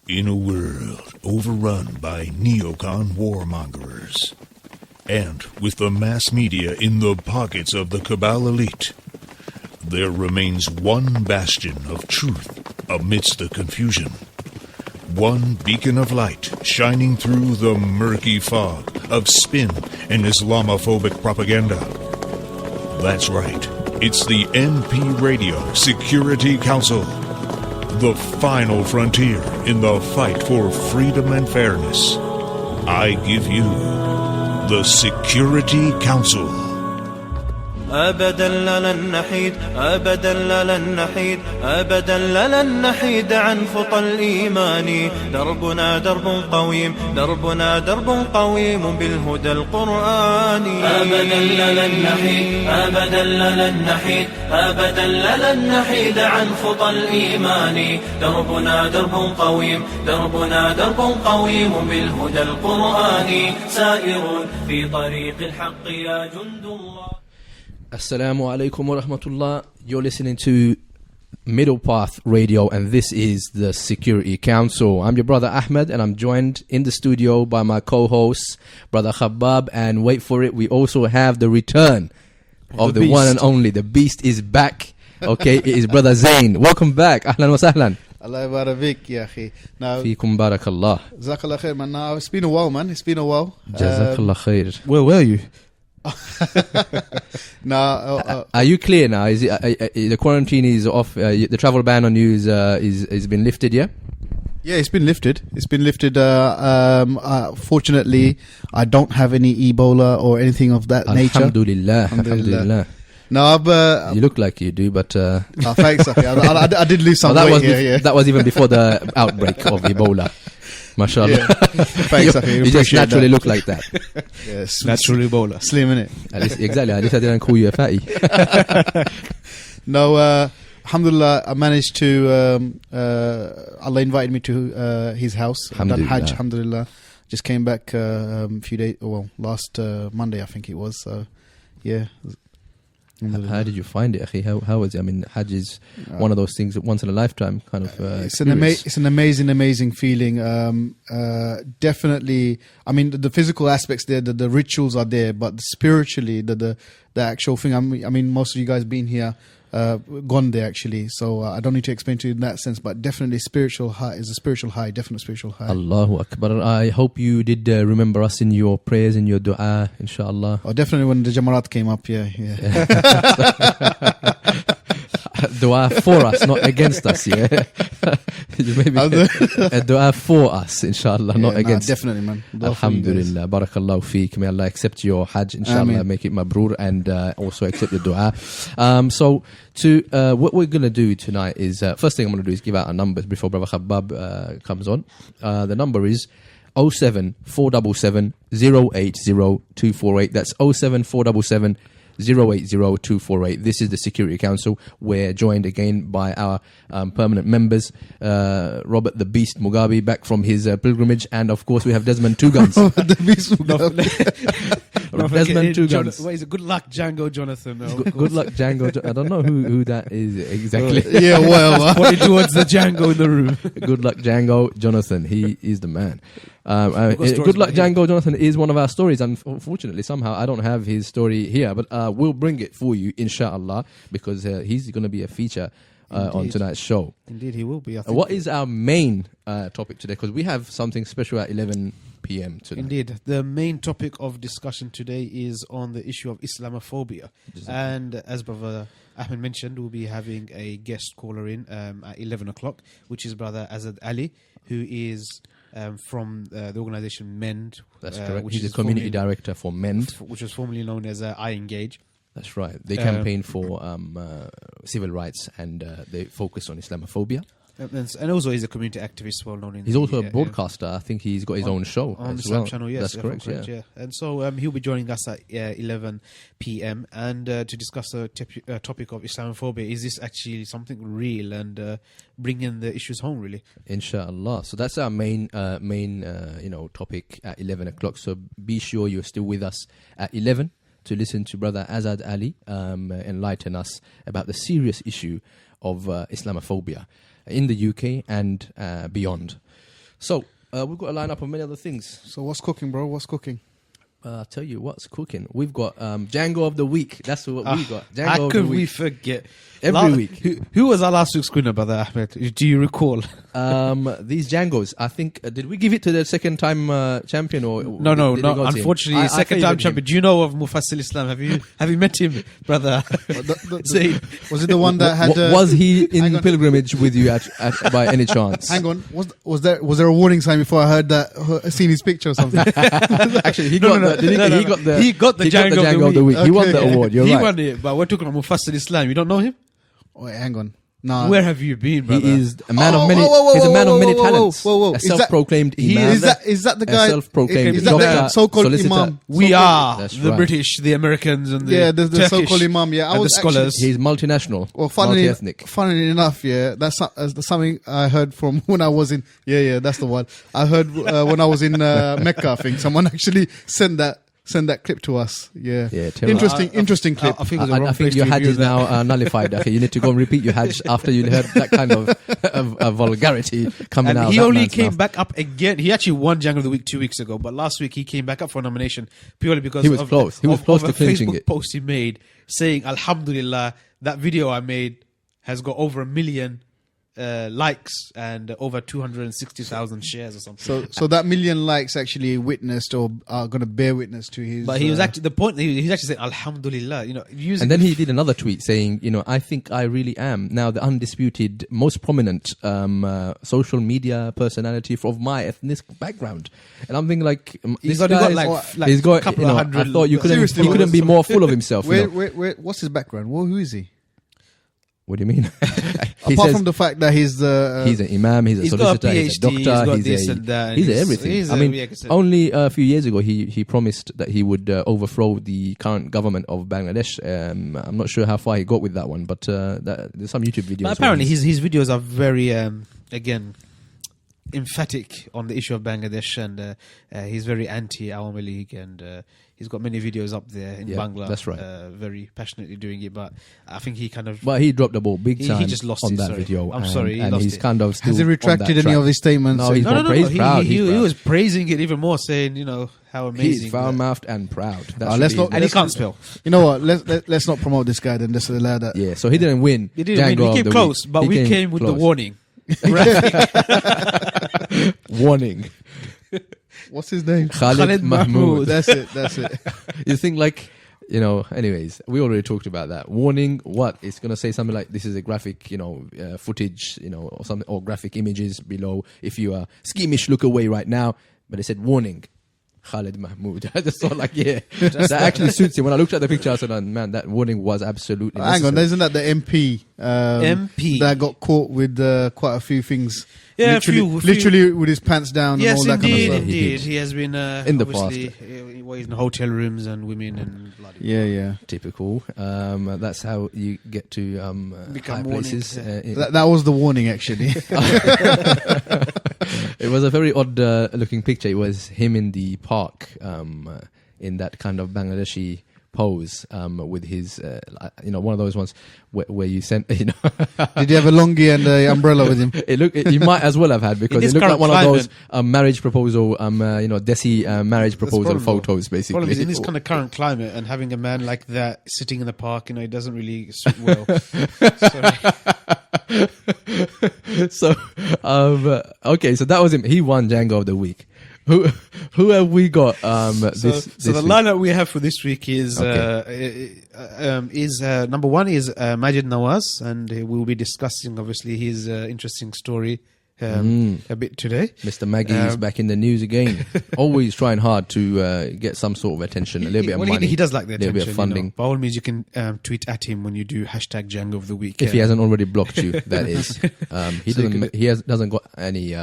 In a world overrun by neocon warmongers, and with the mass media in the pockets of the cabal elite, there remains one bastion of truth amidst the confusion. One beacon of light shining through the murky fog of spin and Islamophobic propaganda. That's right, it's the MP Radio Security Council, the final frontier in the fight for freedom and fairness. I give you the Security Council. أبدا لن نحيد أبدا لن نحيد أبدا لن نحيد عن خطى الإيمان دربنا درب قويم دربنا درب قويم بالهدى القرآني أبدا لن نحيد أبدا لن نحيد أبدا لن نحيد عن خطى الإيمان دربنا درب قويم دربنا درب قويم بالهدى القرآني سائر في طريق الحق يا جند الله. Assalamu alaikum wa rahmatullah. You're listening to Middle Path Radio, and this is the Security Council. I'm your brother Ahmed, and I'm joined in the studio by my co-hosts, brother Khabbab, and wait for it, we also have the return of the one and only. The beast is back. Okay, it is brother Zain. Welcome back. Ahlan wa sahlan. Allah yabarak fik, ya akhi. Now, Feekum barakallah. Jazakallah khair, man. Now, it's been a while, man. It's been a while. Jazakallah khair. Where were you? Now, are you clear now? Is it the quarantine is off? The travel ban on you is been lifted? Yeah. Yeah, it's been lifted. It's been lifted. Fortunately, I don't have any Ebola or anything of that nature. Alhamdulillah. Alhamdulillah. No, you look like you do, but thanks. I did lose some weight here. That was even before the outbreak of Ebola. MashaAllah. Yeah. Thanks, you just naturally look like that. Yes, Natural Ebola. Slim, innit? Exactly. At least I didn't call you a fatty. No, alhamdulillah, I managed to, Allah invited me to his house. I've done Hajj, alhamdulillah. Just came back a few days, last Monday, I think it was. So, yeah. How did you find it, akhi? How was it? I mean, Hajj is one of those things that once in a lifetime kind of. It's an amazing feeling. Definitely, I mean, the physical aspects there, the rituals are there, but spiritually, the actual thing. I mean, most of you guys been here, gone there actually, so I don't need to explain to you in that sense. But definitely, spiritual high is a spiritual high, definite spiritual high. Allahu Akbar. I hope you did remember us in your prayers, in your du'a, inshallah. Oh, definitely when the Jamarat came up, yeah. Dua for us, not against us, yeah. Maybe a dua for us, inshallah, not against. Definitely, man. Alhamdulillah, barakallahu feek. May Allah accept your Hajj, inshallah, Ameen. Make it mabrur, and also accept your dua. So, what we're going to do tonight is, first thing I'm going to do is give out our numbers before Brother Khabbab comes on. The number is 07477 080 248. That's 07477 080-248. This is the Security Council. We're joined again by our permanent members, Robert the Beast Mugabe back from his pilgrimage, and of course we have Desmond Two Guns. The Beast Mugabe. Desmond Two Guns. What is it? Good luck, Django Jonathan. Good luck, Django. I don't know who that is exactly. Yeah, well, pointing towards the Django in the room. Good luck, Django Jonathan. He is the man. Good luck, Django Jonathan is one of our stories. Unfortunately, somehow I don't have his story here, but we'll bring it for you, inshallah, because he's going to be a feature on tonight's show. Indeed, he will be. I think. What is our main topic today? Because we have something special at 11 p.m. tonight. Indeed, the main topic of discussion today is on the issue of Islamophobia, and as Brother Ahmed mentioned, we'll be having a guest caller in at 11 o'clock, which is Brother Azad Ali, who is from the organisation MEND. That's correct. Which is the community director for MEND, which was formerly known as I Engage. That's right. They campaign for civil rights, and they focus on Islamophobia. And also he's a community activist, well known in. He's also a broadcaster. I think he's got his own show on as the well. Channel. Yes, that's correct. Yeah. And so he'll be joining us at 11 p.m. and to discuss the topic of Islamophobia. Is this actually something real, and bringing the issues home, really? Inshallah. So that's our main topic at 11 o'clock. So be sure you're still with us at 11 to listen to Brother Azad Ali enlighten us about the serious issue of Islamophobia in the UK and beyond. So we've got a lineup of many other things. So what's cooking, bro? What's cooking? I'll tell you what's cooking. We've got Django of the Week. That's what we got. Django How of could the we Week. forget? Every week. Who was our last week's winner, Brother Ahmed? Do you recall? These Djangos, I think, did we give it to the second time champion or No, did it go to him? unfortunately, I second time favoured champion. him. Do you know of Mufassil Islam? Have you met him, brother? Zaid? Was it the one that had? Was he in hang on. pilgrimage with you at by any chance? Hang on, was there a warning sign before I heard that? Seen his picture or something? Actually, he got the He got the Django of the Week. He won the Okay. award. You're he right. won it, but we're talking about Mufassil Islam. You don't know him? Wait, hang on. No. Where have you been, brother? He is a man Oh, of many. whoa, whoa, whoa, He's a man of many whoa, whoa, talents. whoa, whoa. A Is that- self-proclaimed imam. Is that the guy? A self-proclaimed Is that the doctor, so-called solicitor. imam? We So-called- are That's the right. British, the Americans, and the Yeah, the Turkish so-called imam. Yeah, I and the was actually- scholars. He's multinational, Well, multi-ethnic. funnily enough, yeah, that's something I heard from when I was in. Yeah, that's the one. I heard when I was in Mecca. I think someone actually sent that clip to us. Yeah, Yeah, terrible. interesting clip. I think it was the wrong I think place your to Hajj review is that. now nullified. Okay, you need to go and repeat your Hajj after you heard that kind of vulgarity coming And out. he of that only man's came mouth. back up again. He actually won Django of the Week 2 weeks ago, but last week he came back up for a nomination purely because He was of, close. He was of- close of to a clinching Facebook it. post he made saying, "Alhamdulillah, that video I made has got over 1 million likes and over 260,000 shares or something." So that million likes actually witnessed or are going to bear witness to his. But he was actually the point. He's actually saying, "Alhamdulillah," using. And then he did another tweet saying, I think I really am now the undisputed most prominent social media personality of my ethnic background. And I'm thinking like, He's this got guy like is- like he's got, a couple of I hundred. thought you couldn't, Seriously, he couldn't be more full of himself. where, what's his background? Who is he? What do you mean? He Apart says from the fact that he's the he's an imam, he's a He's got a solicitor, he's a PhD, doctor, he's got this and that, and he's he's- everything. he's I a- mean, yeah, I can say- only a few years ago he promised that he would overthrow the current government of Bangladesh. I'm not sure how far he got with that one, but there's some YouTube videos. But apparently his videos are very again emphatic on the issue of Bangladesh, and he's very anti-Awami League, and he's got many videos up there in Yeah, Bangla. that's right. Very passionately doing it, but I think he kind of. But he dropped the ball big He time just lost on it, that sorry. video. I'm sorry, he and lost he's it. kind of still has he on that retracted any track. of his statements? No, he's no, not praised. He, proud. he, He's he proud. was praising it even more, saying, how amazing. He's foul-mouthed and proud. That should let's be- not- and he can't spell. You know what? Let's not promote this guy. Then let's allow that. Yeah, so he didn't win. He didn't win. Django He of came the close, week. but He we came with the close. warning. Warning. What's his name? Khalid Mahmoud. That's it. You think like, anyways, we already talked about that. Warning, what? It's going to say something like, this is a graphic, footage, or something, or graphic images below. If you are squeamish, look away right now. But it said, warning, Khalid Mahmoud. I just thought like, yeah, that actually suits him. When I looked at the picture, I said, oh, man, that warning was absolutely Hang on, necessary. isn't that the MP? MP. That got caught with quite a few things. Yeah, literally with his pants down Yes, and all that kind of indeed, stuff. indeed. He has been In the obviously, in hotel rooms and women and bloody. Yeah. Typical. That's how you get to Become high places. warnings, That was the warning, actually. It was a very odd looking picture. It was him in the park in that kind of Bangladeshi pose with his, one of those ones where you sent, Did he have a longi and an umbrella with him? He might as well have had, because In it this looked like current one of those climate- marriage proposal, Desi marriage proposal problem, though. photos, basically. Problem is, in this kind of current climate and having a man like that sitting in the park, it doesn't really suit well. So, okay, so that was him. He won Django of the Week. Who have we got? So This the week? lineup we have for this week is Okay. number one is Majid Nawaz, and we'll be discussing obviously his interesting story a bit today. Mr. Maggie is back in the news again. Always trying hard to get some sort of attention, a little bit of money. He does like the a little attention. bit of funding. By all means, you can tweet at him when you do hashtag Django of the Week. If he hasn't already blocked you, that is. Doesn't got any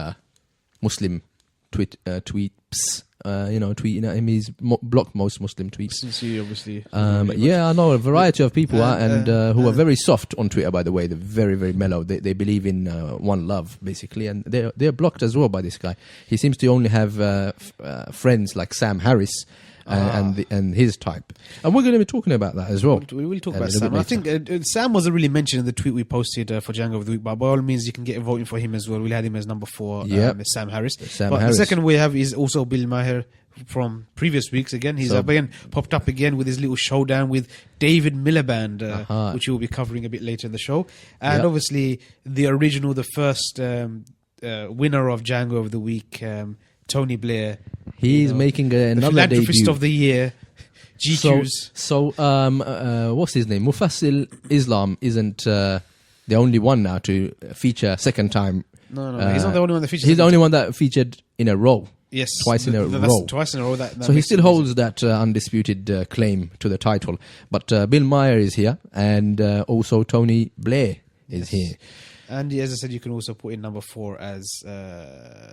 Muslim tweets. Tweeting at him. He's blocked most Muslim tweets. Since he obviously, Yeah, I know a variety of people And, who are very soft on Twitter. By the way, they're very, very mellow. They believe in one love, basically, and they're blocked as well by this guy. He seems to only have friends like Sam Harris, and his type. And we're going to be talking about that as well. We will talk a about little Sam. bit I think Sam wasn't really mentioned in the tweet we posted for Django of the Week, but by all means, you can get voting for him as well. We had him as number 4, Sam Harris. Sam Harris. The second we have is also Bill Maher from previous weeks. Again, he's again popped up again with his little showdown with David Miliband, which we'll be covering a bit later in the show. And obviously, the original, the first winner of Django of the Week, Tony Blair. He's making another philanthropist debut of the year. GQs. So what's his name? Mufassil Islam isn't the only one now to feature second time. No, he's not the only one that featured. He's the only one that featured in a row. Yes, twice in a row. Twice in a row. That so he still holds that undisputed claim to the title. But Bill Maher is here, and also Tony Blair is here. And as I said, you can also put in number 4 as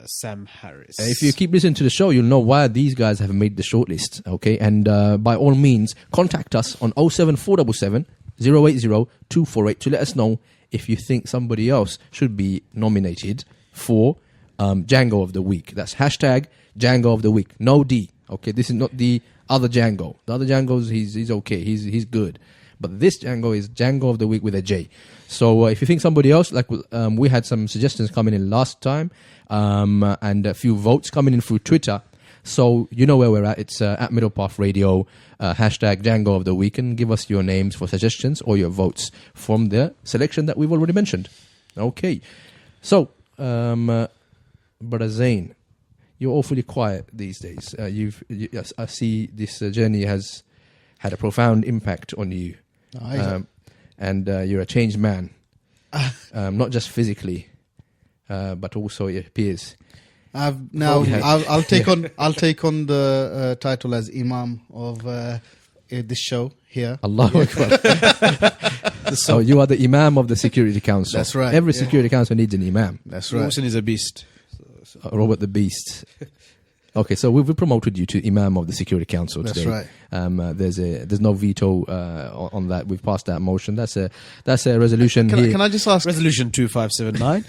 Sam Harris. If you keep listening to the show, you'll know why these guys have made the shortlist. Okay, and by all means, contact us on 07477 080 248 to let us know if you think somebody else should be nominated for Django of the Week. That's hashtag Django of the Week. No D. Okay, this is not the other Django. The other Django's he's okay. He's good. But this Django is Django of the Week with a J. So if you think somebody else, like we had some suggestions coming in last time, and a few votes coming in through Twitter. So you know where we're at. It's at Middle Path Radio, hashtag Django of the Week, and give us your names for suggestions or your votes from the selection that we've already mentioned. Okay. So, Brother Zain, you're awfully quiet these days. I see this journey has had a profound impact on you. And you're a changed man, not just physically, but also it appears. I'll take on the title as Imam of this show here. Allahu Akbar. So you are the Imam of the Security Council. That's right. Every Security Council needs an Imam. That's right. Wilson is a beast. Robert the Beast. Okay, so we've promoted you to Imam of the Security Council today. That's right. There's no veto on that. We've passed that motion. That's a resolution. Can I just ask? Resolution 2579.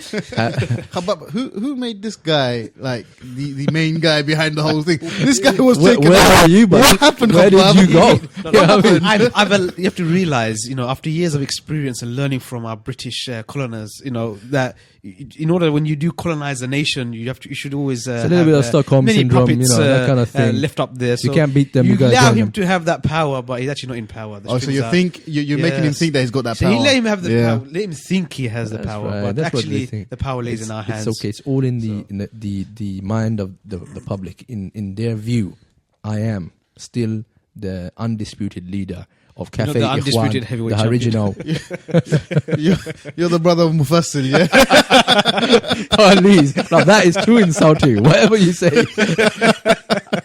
Who made this guy like the main guy behind the whole thing? This guy was taken. Where are you, buddy? What happened? Where did you go? You have to realize, after years of experience and learning from our British colonizers, that in order when you do colonize a nation, you should always it's a little bit of Stockholm syndrome, puppets, that kind of thing. Left up there. So you can't beat them. You gotta allow join him them. to have that power, but he's actually not in power. So you think you're making him think that he's got that so power? He let him have the power. Let him think he has the That's power, right. but That's actually the power lays in our hands. It's okay. It's all in the mind of the public. In their view, I am still the undisputed leader of Café, the undisputed Ikhwan, heavyweight the original. You're the brother of Mufassil, yeah? Please, now that is too insulting. Whatever you say,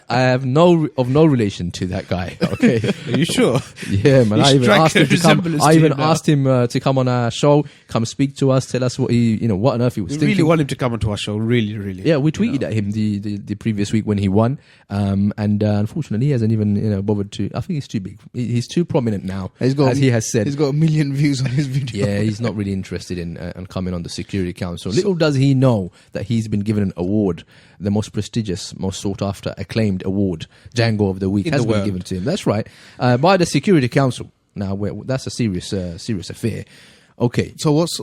I have no relation to that guy. Okay, Are you sure? Yeah, man. I even asked him to come. I even now. asked him to come on our show, come speak to us, tell us what what on earth he was We thinking. really want him to come onto our show. Really, really. Yeah, we tweeted at him the previous week when he won, and unfortunately he hasn't even bothered to. I think he's too big. He's too prominent now, as he has said. He's got 1 million views on his video. Yeah, he's not really interested in coming on the Security Council. Little does he know that he's been given an award, the most prestigious, most sought after, acclaimed award, Django of the Week, has been given to him. That's right, by the Security Council. Now that's a serious affair. Okay. So what's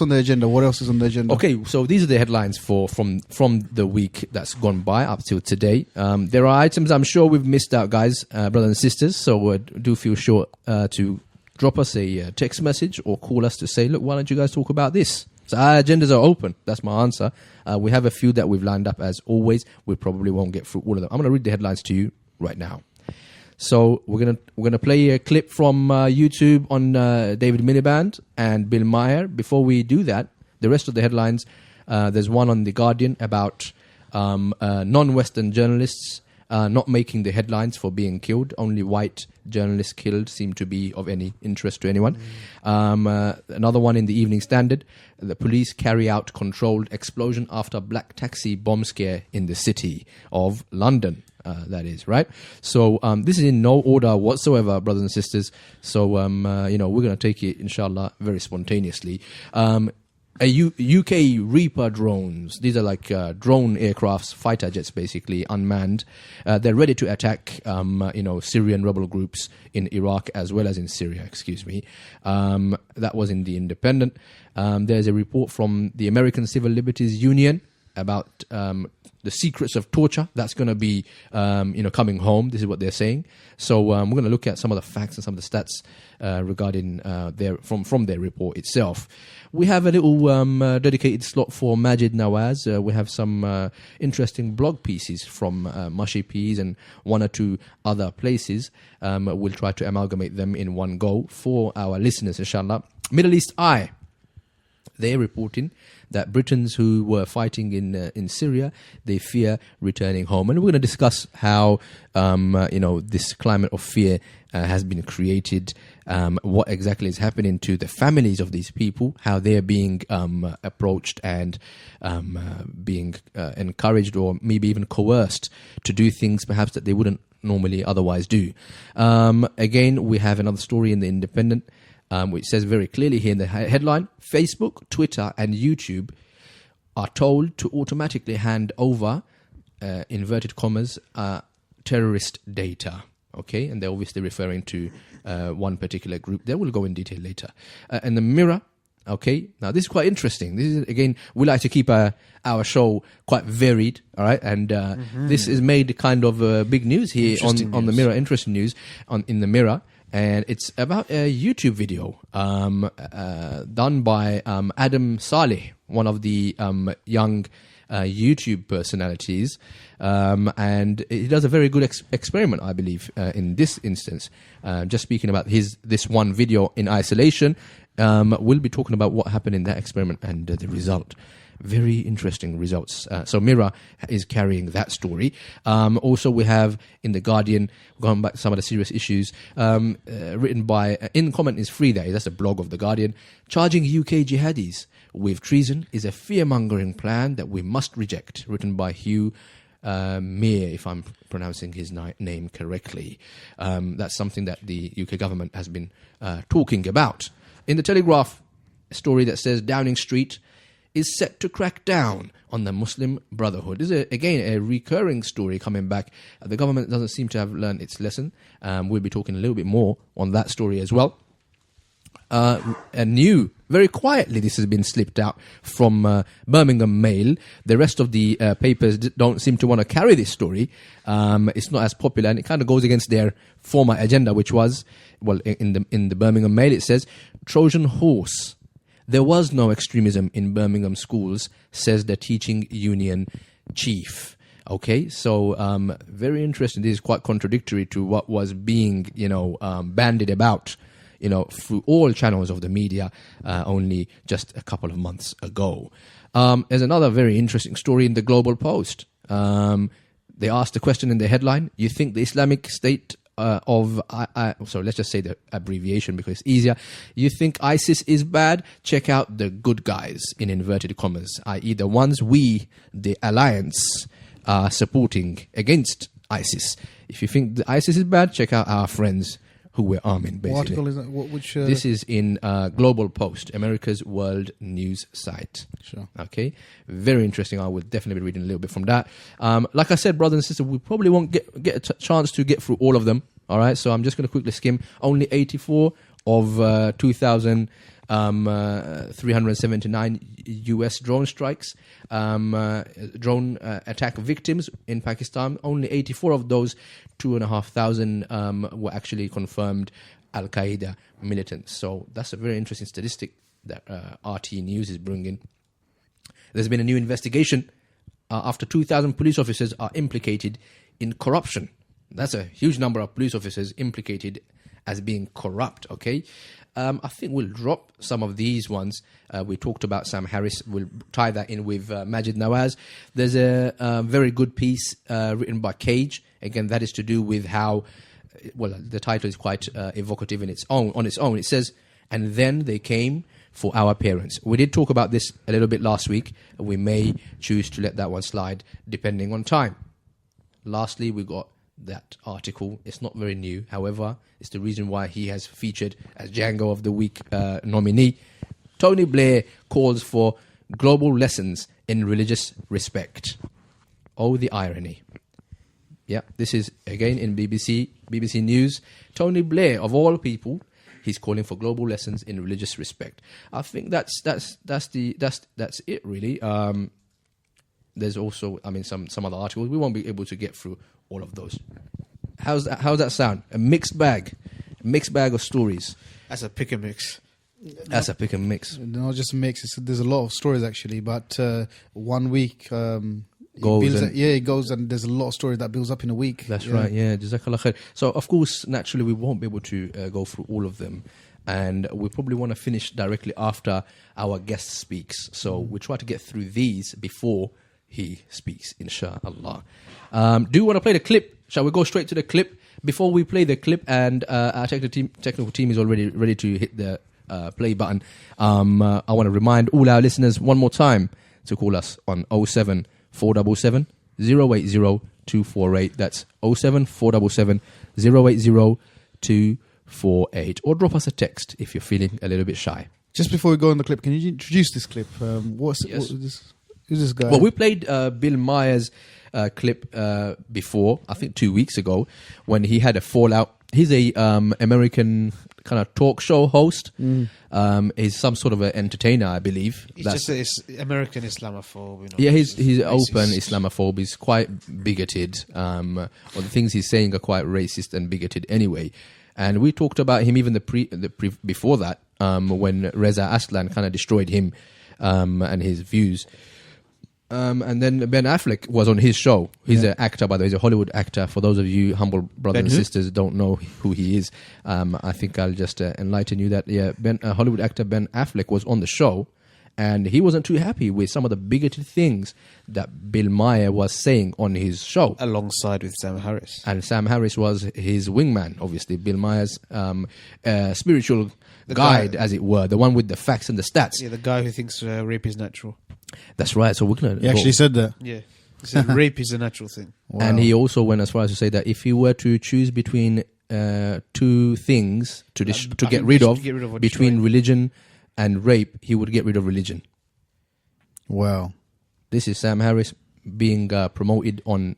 on the agenda? What else is on the agenda? Okay, so these are the headlines from the week that's gone by up till today. There are items I'm sure we've missed out, guys, brothers and sisters. So do feel sure to drop us a text message or call us to say, look, why don't you guys talk about this? So our agendas are open. That's my answer. We have a few that we've lined up as always. We probably won't get through all of them. I'm going to read the headlines to you right now. So we're gonna play a clip from YouTube on David Miliband and Bill Maher. Before we do that, the rest of the headlines, there's one on The Guardian about non-Western journalists not making the headlines for being killed. Only white journalists killed seem to be of any interest to anyone. Another one in the Evening Standard, the police carry out controlled explosion after black taxi bomb scare in the city of London. That is right. So this is in no order whatsoever, brothers and sisters. So we're going to take it, inshallah, very spontaneously. UK Reaper drones. These are like drone aircrafts, fighter jets, basically unmanned. They're ready to attack, Syrian rebel groups in Iraq as well as in Syria. Excuse me. That was in the Independent. There's a report from the American Civil Liberties Union about the secrets of torture. That's going to be, coming home. This is what they're saying. So we're going to look at some of the facts and some of the stats regarding from their report itself. We have a little dedicated slot for Majid Nawaz. We have some interesting blog pieces from Mushy Peas and one or two other places. We'll try to amalgamate them in one go for our listeners, inshallah. Middle East Eye. They're reporting that Britons who were fighting in Syria, they fear returning home. And we're going to discuss how, this climate of fear has been created, what exactly is happening to the families of these people, how they're being approached and being encouraged or maybe even coerced to do things perhaps that they wouldn't normally otherwise do. Again, we have another story in the Independent, which says very clearly here in the headline, Facebook, Twitter and YouTube are told to automatically hand over, inverted commas, terrorist data. Okay, and they're obviously referring to one particular group. They will go in detail later. And the Mirror, okay, now this is quite interesting. This is, again, we like to keep our show quite varied, all right? And this is made kind of big news here on the Mirror, interesting news in the Mirror. And it's about a YouTube video done by Adam Saleh, one of the young YouTube personalities. And he does a very good experiment, I believe, in this instance. Just speaking about this one video in isolation, we'll be talking about what happened in that experiment and the result. Very interesting results. So Mirror is carrying that story. Also, we have in The Guardian, going back to some of the serious issues, written by, In Comment is Free there, that's a blog of The Guardian, charging UK jihadis with treason is a fear-mongering plan that we must reject, written by Hugh Mir, if I'm pronouncing his name correctly. That's something that the UK government has been talking about. In The Telegraph, a story that says Downing Street is set to crack down on the Muslim Brotherhood. This is, again, a recurring story coming back. The government doesn't seem to have learned its lesson. We'll be talking a little bit more on that story as well. Very quietly, this has been slipped out from Birmingham Mail. The rest of the papers don't seem to want to carry this story. It's not as popular, and it kind of goes against their former agenda, which was, well, in the Birmingham Mail, it says, Trojan horse. There was no extremism in Birmingham schools, says the teaching union chief. Okay, so very interesting. This is quite contradictory to what was being, bandied about, through all channels of the media only just a couple of months ago. There's another very interesting story in the Global Post. They asked a question in the headline, you think the Islamic State so let's just say the abbreviation because it's easier. You think ISIS is bad? Check out the good guys, in inverted commas, i.e. the ones we, the alliance, are supporting against ISIS. If you think the ISIS is bad, check out our friends who we're arming, basically. What article is that? Which, This is in Global Post, America's world news site. Sure. Okay. Very interesting. I will definitely be reading a little bit from that. Like I said, brothers and sisters, we probably won't get a chance to get through all of them. All right. So I'm just going to quickly skim. Only 84 of 2,379 US drone strikes, drone attack victims in Pakistan. Only 84 of those 2,500 were actually confirmed Al-Qaeda militants. So that's a very interesting statistic that RT News is bringing. There's been a new investigation after 2,000 police officers are implicated in corruption. That's a huge number of police officers implicated as being corrupt, okay? I think we'll drop some of these ones. We talked about Sam Harris. We'll tie that in with Majid Nawaz. There's a very good piece written by Cage. Again, that is to do with how, well, the title is quite evocative on its own. It says, and then they came for our parents. We did talk about this a little bit last week. We may choose to let that one slide depending on time. Lastly, we got that article. It's not very new. However, it's the reason why he has featured as Django of the Week nominee. Tony Blair calls for global lessons in religious respect. Oh, the irony. Yeah, this is again in BBC News. Tony Blair, of all people, he's calling for global lessons in religious respect. I think that's it really. There's also, I mean, some other articles. We won't be able to get through all of those. How's that sound? A mixed bag of stories. As a pick and mix. That's a pick and mix. Not just a mix. There's a lot of stories actually, but 1 week it goes and there's a lot of stories that builds up in a week. That's right. Yeah, Jazakallah khair. So of course, naturally, we won't be able to go through all of them, and we probably want to finish directly after our guest speaks. So we try to get through these before he speaks, inshallah. Do you want to play the clip? Shall we go straight to the clip? Before we play the clip, and our technical team is already ready to hit the play button, I want to remind all our listeners one more time to call us on 07 477 080 248. That's 07 477 080 248. Or drop us a text if you're feeling a little bit shy. Just before we go on the clip, can you introduce this clip? What is this? Who's this guy? Well, we played Bill Myers' clip before, I think 2 weeks ago, when he had a fallout. He's a American kind of talk show host. He's some sort of an entertainer, I believe. He's just an American Islamophobe. You know, yeah, he's open Islamophobe. He's quite bigoted. Or the things he's saying are quite racist and bigoted anyway. And we talked about him even before that, when Reza Aslan kind of destroyed him and his views. And then Ben Affleck was on his show. He's an actor, by the way. He's a Hollywood actor. For those of you humble brothers and sisters don't know who he is, I think I'll just enlighten you that Hollywood actor Ben Affleck was on the show, and he wasn't too happy with some of the bigoted things that Bill Maher was saying on his show. Alongside with Sam Harris. And Sam Harris was his wingman, obviously. Bill Maher's spiritual guide, as it were. The one with the facts and the stats. Yeah, the guy who thinks rape is natural. That's right. So we're going to... He actually said that. Yeah. He said rape is a natural thing. Wow. And he also went as far as to say that if he were to choose between two things to get rid of between religion and rape, he would get rid of religion. Wow. This is Sam Harris being promoted on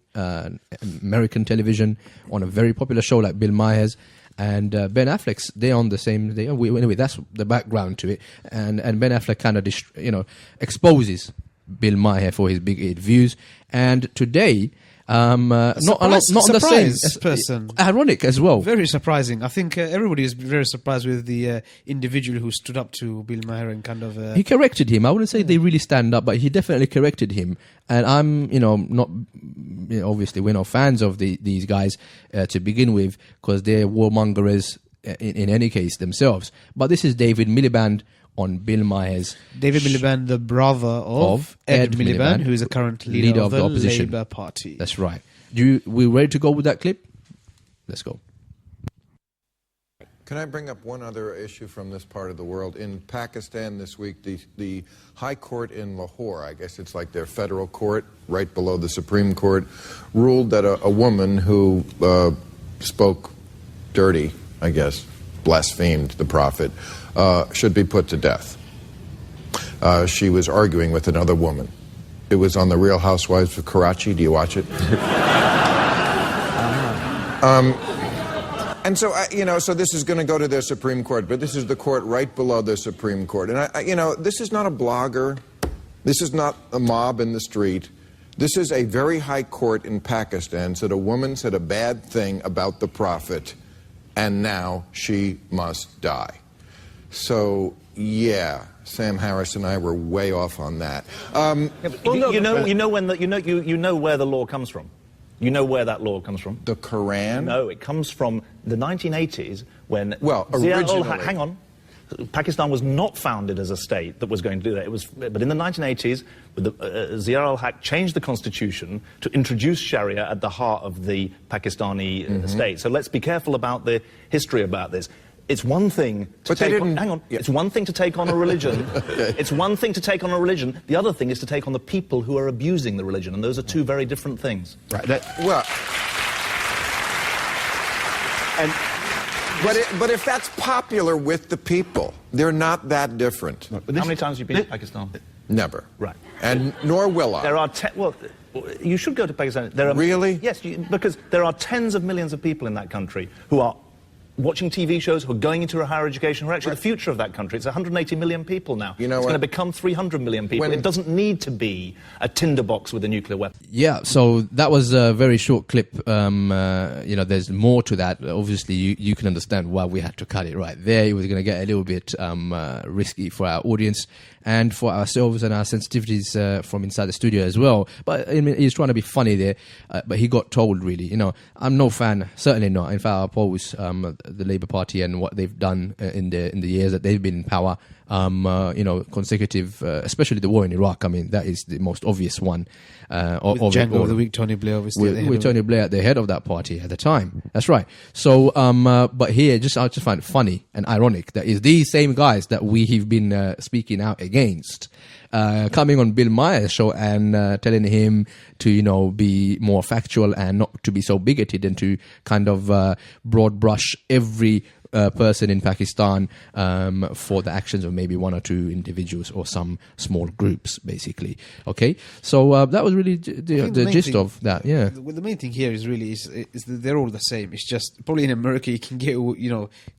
American television on a very popular show like Bill Myers. And Ben Affleck's, they're on the same. Anyway, that's the background to it. And Ben Affleck kind of exposes Bill Maher for his bigoted views. And today, not on the same person, ironic as well. Very surprising. I think everybody is very surprised with the individual who stood up to Bill Maher and kind of. He corrected him. I wouldn't say they really stand up, but he definitely corrected him. And I'm, not. Obviously, we're not fans of these guys to begin with, because they're warmongers in any case themselves. But this is David Miliband on Bill Maher's... David Miliband, the brother of Ed Miliband, who is a current leader of the opposition. Labour Party. That's right. We ready to go with that clip? Let's go. Can I bring up one other issue from this part of the world? In Pakistan this week, the High Court in Lahore, I guess it's like their federal court, right below the Supreme Court, ruled that a woman who spoke dirty, I guess, blasphemed the Prophet, should be put to death. She was arguing with another woman. It was on The Real Housewives of Karachi. Do you watch it? And so, so this is going to go to their Supreme Court, but this is the court right below the Supreme Court. And, this is not a blogger. This is not a mob in the street. This is a very high court in Pakistan said a woman said a bad thing about the Prophet, and now she must die. So, yeah, Sam Harris and I were way off on that. You know where the law comes from. You know where that law comes from? The Quran? No, it comes from the 1980s when... Well, originally... Hang on. Pakistan was not founded as a state that was going to do that. But in the 1980s, Zia-ul-Haq changed the constitution to introduce Sharia at the heart of the Pakistani state. So let's be careful about the history about this. It's one thing to take on... Hang on. Yeah. It's one thing to take on a religion. Okay. It's one thing to take on a religion. The other thing is to take on the people who are abusing the religion. And those are two very different things. Right. But if that's popular with the people, they're not that different. How many times have you been to Pakistan? Never. Right. And nor will I. There are you should go to Pakistan. There are, Really? Yes, because there are tens of millions of people in that country who are watching TV shows, who are going into a higher education, who are actually the future of that country. It's 180 million people now. You know it's what? going to become 300 million people. It doesn't need to be a tinderbox with a nuclear weapon. Yeah, so that was a very short clip. There's more to that. Obviously, you can understand why we had to cut it right there. It was going to get a little bit risky for our audience and for ourselves and our sensitivities from inside the studio as well. But I mean, he's trying to be funny there, but he got told, really. I'm no fan, certainly not. In fact, I oppose the Labour Party and what they've done in the years that they've been in power. Consecutive, especially the war in Iraq. I mean, that is the most obvious one. With Django of the Week, Tony Blair, obviously. With Tony Blair at the head of that party at the time. That's right. So, but here, I just find it funny and ironic that is these same guys that we have been speaking out against, coming on Bill Maher's show and telling him to, be more factual and not to be so bigoted and to kind of broad brush every person in Pakistan for the actions of maybe one or two individuals or some small groups, basically. Okay, so that was really the gist thing, of that. Yeah. The main thing here is really is that they're all the same. It's just probably in America you can get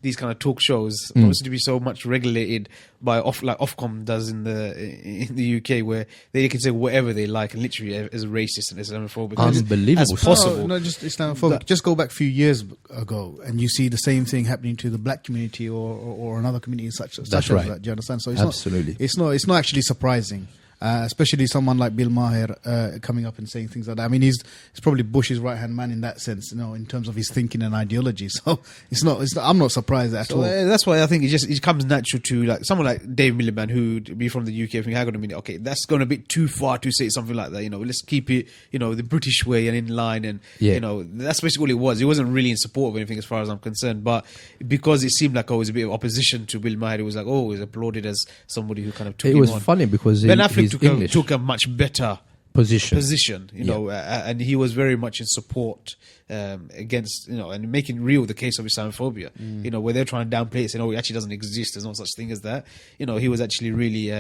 these kind of talk shows obviously to be so much regulated by like Ofcom does in the UK, where they can say whatever they like and literally as racist and Islamophobic Unbelievable. as possible. No, just Islamophobic. Just go back a few years ago and you see the same thing happening to the black community or another community such as that. Do you understand? So it's Absolutely. It's not actually surprising. Especially someone like Bill Maher coming up and saying things like that. I mean, he's probably Bush's right-hand man in that sense, in terms of his thinking and ideology. So it's not. I'm not surprised at all. That's why I think it comes natural to like someone like Dave Miliband, who be from the UK. I think, hang on a minute, okay, that's going a bit too far to say something like that. Let's keep it, the British way and in line, and that's basically all it was. He wasn't really in support of anything, as far as I'm concerned. But because it seemed like it was a bit of opposition to Bill Maher, it was like, he was applauded as somebody who kind of took. It was funny because Ben Affleck took a much better position, and he was very much in support against, and making real the case of Islamophobia, where they're trying to downplay it, saying, it actually doesn't exist, there's no such thing as that. He was actually really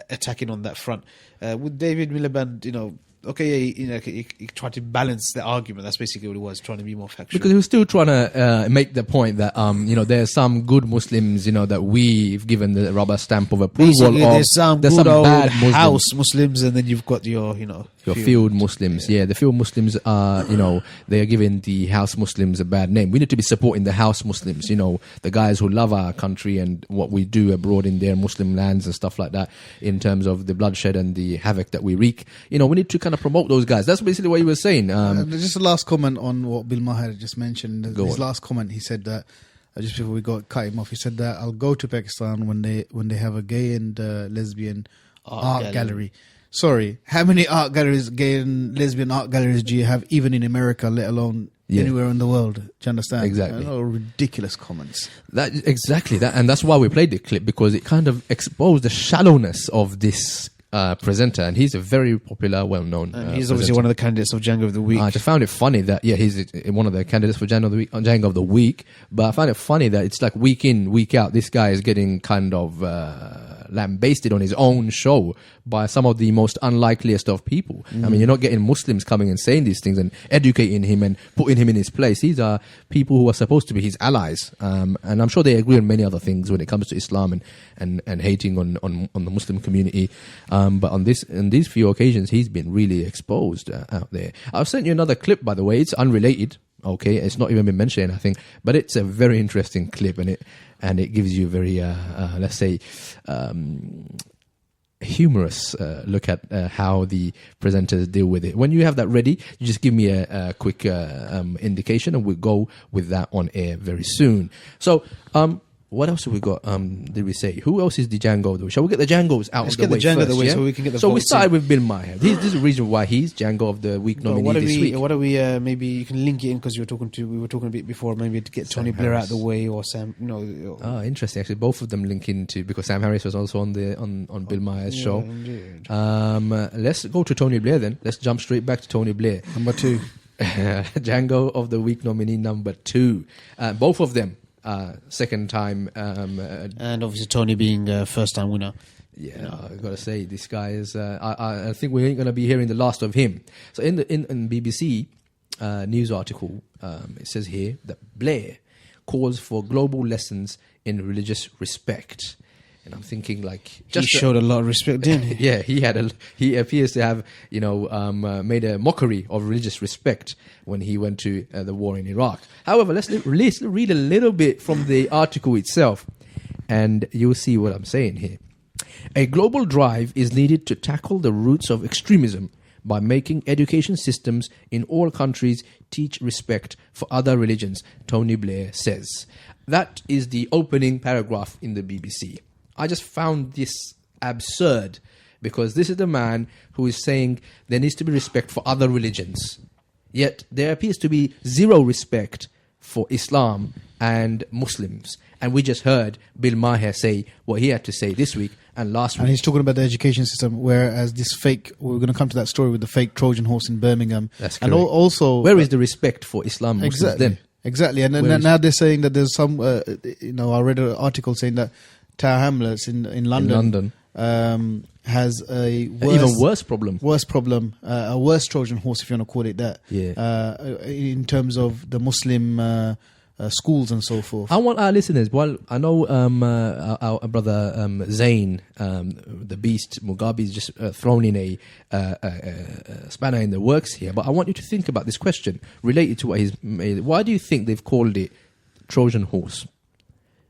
attacking on that front. With David Miliband, okay, he tried to balance the argument. That's basically what it was, trying to be more factual. Because he was still trying to make the point that, there are some good Muslims, that we've given the rubber stamp of approval basically, of. There's some good some old bad Muslims. house Muslims, and then you've got your field Muslims. Yeah, the field Muslims are, they are giving the house Muslims a bad name. We need to be supporting the house Muslims, the guys who love our country and what we do abroad in their Muslim lands and stuff like that, in terms of the bloodshed and the havoc that we wreak. We need to kind of promote those guys. That's basically what he was saying. Just a last comment on what Bill Maher just mentioned. His last comment, he said that, just before we cut him off, he said that I'll go to Pakistan when they have a gay and lesbian art gallery. Sorry, how many gay and lesbian art galleries do you have even in America, let alone anywhere in the world? Do you understand? Exactly. Ridiculous comments. Exactly that, and that's why we played the clip, because it kind of exposed the shallowness of this presenter, and he's a very popular, well-known and he's obviously one of the candidates of Django of the Week. I just found it funny that he's one of the candidates for Django of the Week, but I find it funny that it's like week in, week out, this guy is getting kind of lambasted on his own show by some of the most unlikeliest of people. I mean, you're not getting Muslims coming and saying these things and educating him and putting him in his place. These are people who are supposed to be his allies, and I'm sure they agree on many other things when it comes to Islam and hating on the Muslim community. But on these few occasions, he's been really exposed out there. I've sent you another clip, by the way. It's unrelated. Okay, it's not even been mentioned, I think, but it's a very interesting clip, and it gives you a very let's say humorous look at how the presenters deal with it. When you have that ready, you just give me a quick indication, and we'll go with that on air very soon. So what else have we got? Did we say? Who else is the Django though? Shall we get the Djangos out of the way? Let's get the Django first, of the way, yeah? so we can get the So we votes started in. with Bill Maher. This is the reason why he's Django of the Week nominee this week. What are we? Maybe you can link it in, because we were talking a bit before. Maybe to get Tony Blair out of the way, or Sam. Interesting. Actually, both of them link into, because Sam Harris was also on Bill Maher's show. Indeed. Let's go to Tony Blair then. Let's jump straight back to Tony Blair. Number 2. Django of the Week nominee number 2. Both of them second time. And obviously Tony being first time winner. Yeah, I've got to say, this guy is. I think we ain't going to be hearing the last of him. So in BBC news article, it says here that Blair calls for global lessons in religious respect. And I'm thinking, like, He showed a lot of respect, didn't he? yeah, he appears to have, made a mockery of religious respect when he went to the war in Iraq. However, let's read a little bit from the article itself, and you'll see what I'm saying here. A global drive is needed to tackle the roots of extremism by making education systems in all countries teach respect for other religions, Tony Blair says. That is the opening paragraph in the BBC. I just found this absurd because this is the man who is saying there needs to be respect for other religions. Yet there appears to be zero respect for Islam and Muslims. And we just heard Bill Maher say what he had to say this week and last week. And he's talking about the education system, whereas this fake, we're going to come to that story with the fake Trojan horse in Birmingham. That's and correct. Also, where is the respect for Islam and Muslims then? Exactly. And then now they're saying that there's some, I read an article saying that Tower Hamlets in London, has a worse problem. A worse Trojan horse, if you want to call it that. Yeah. In terms of the Muslim schools and so forth. I want our listeners. Well, I know our brother Zain, the Beast Mugabe's just thrown in a spanner in the works here. But I want you to think about this question related to what he's made. Why do you think they've called it Trojan horse?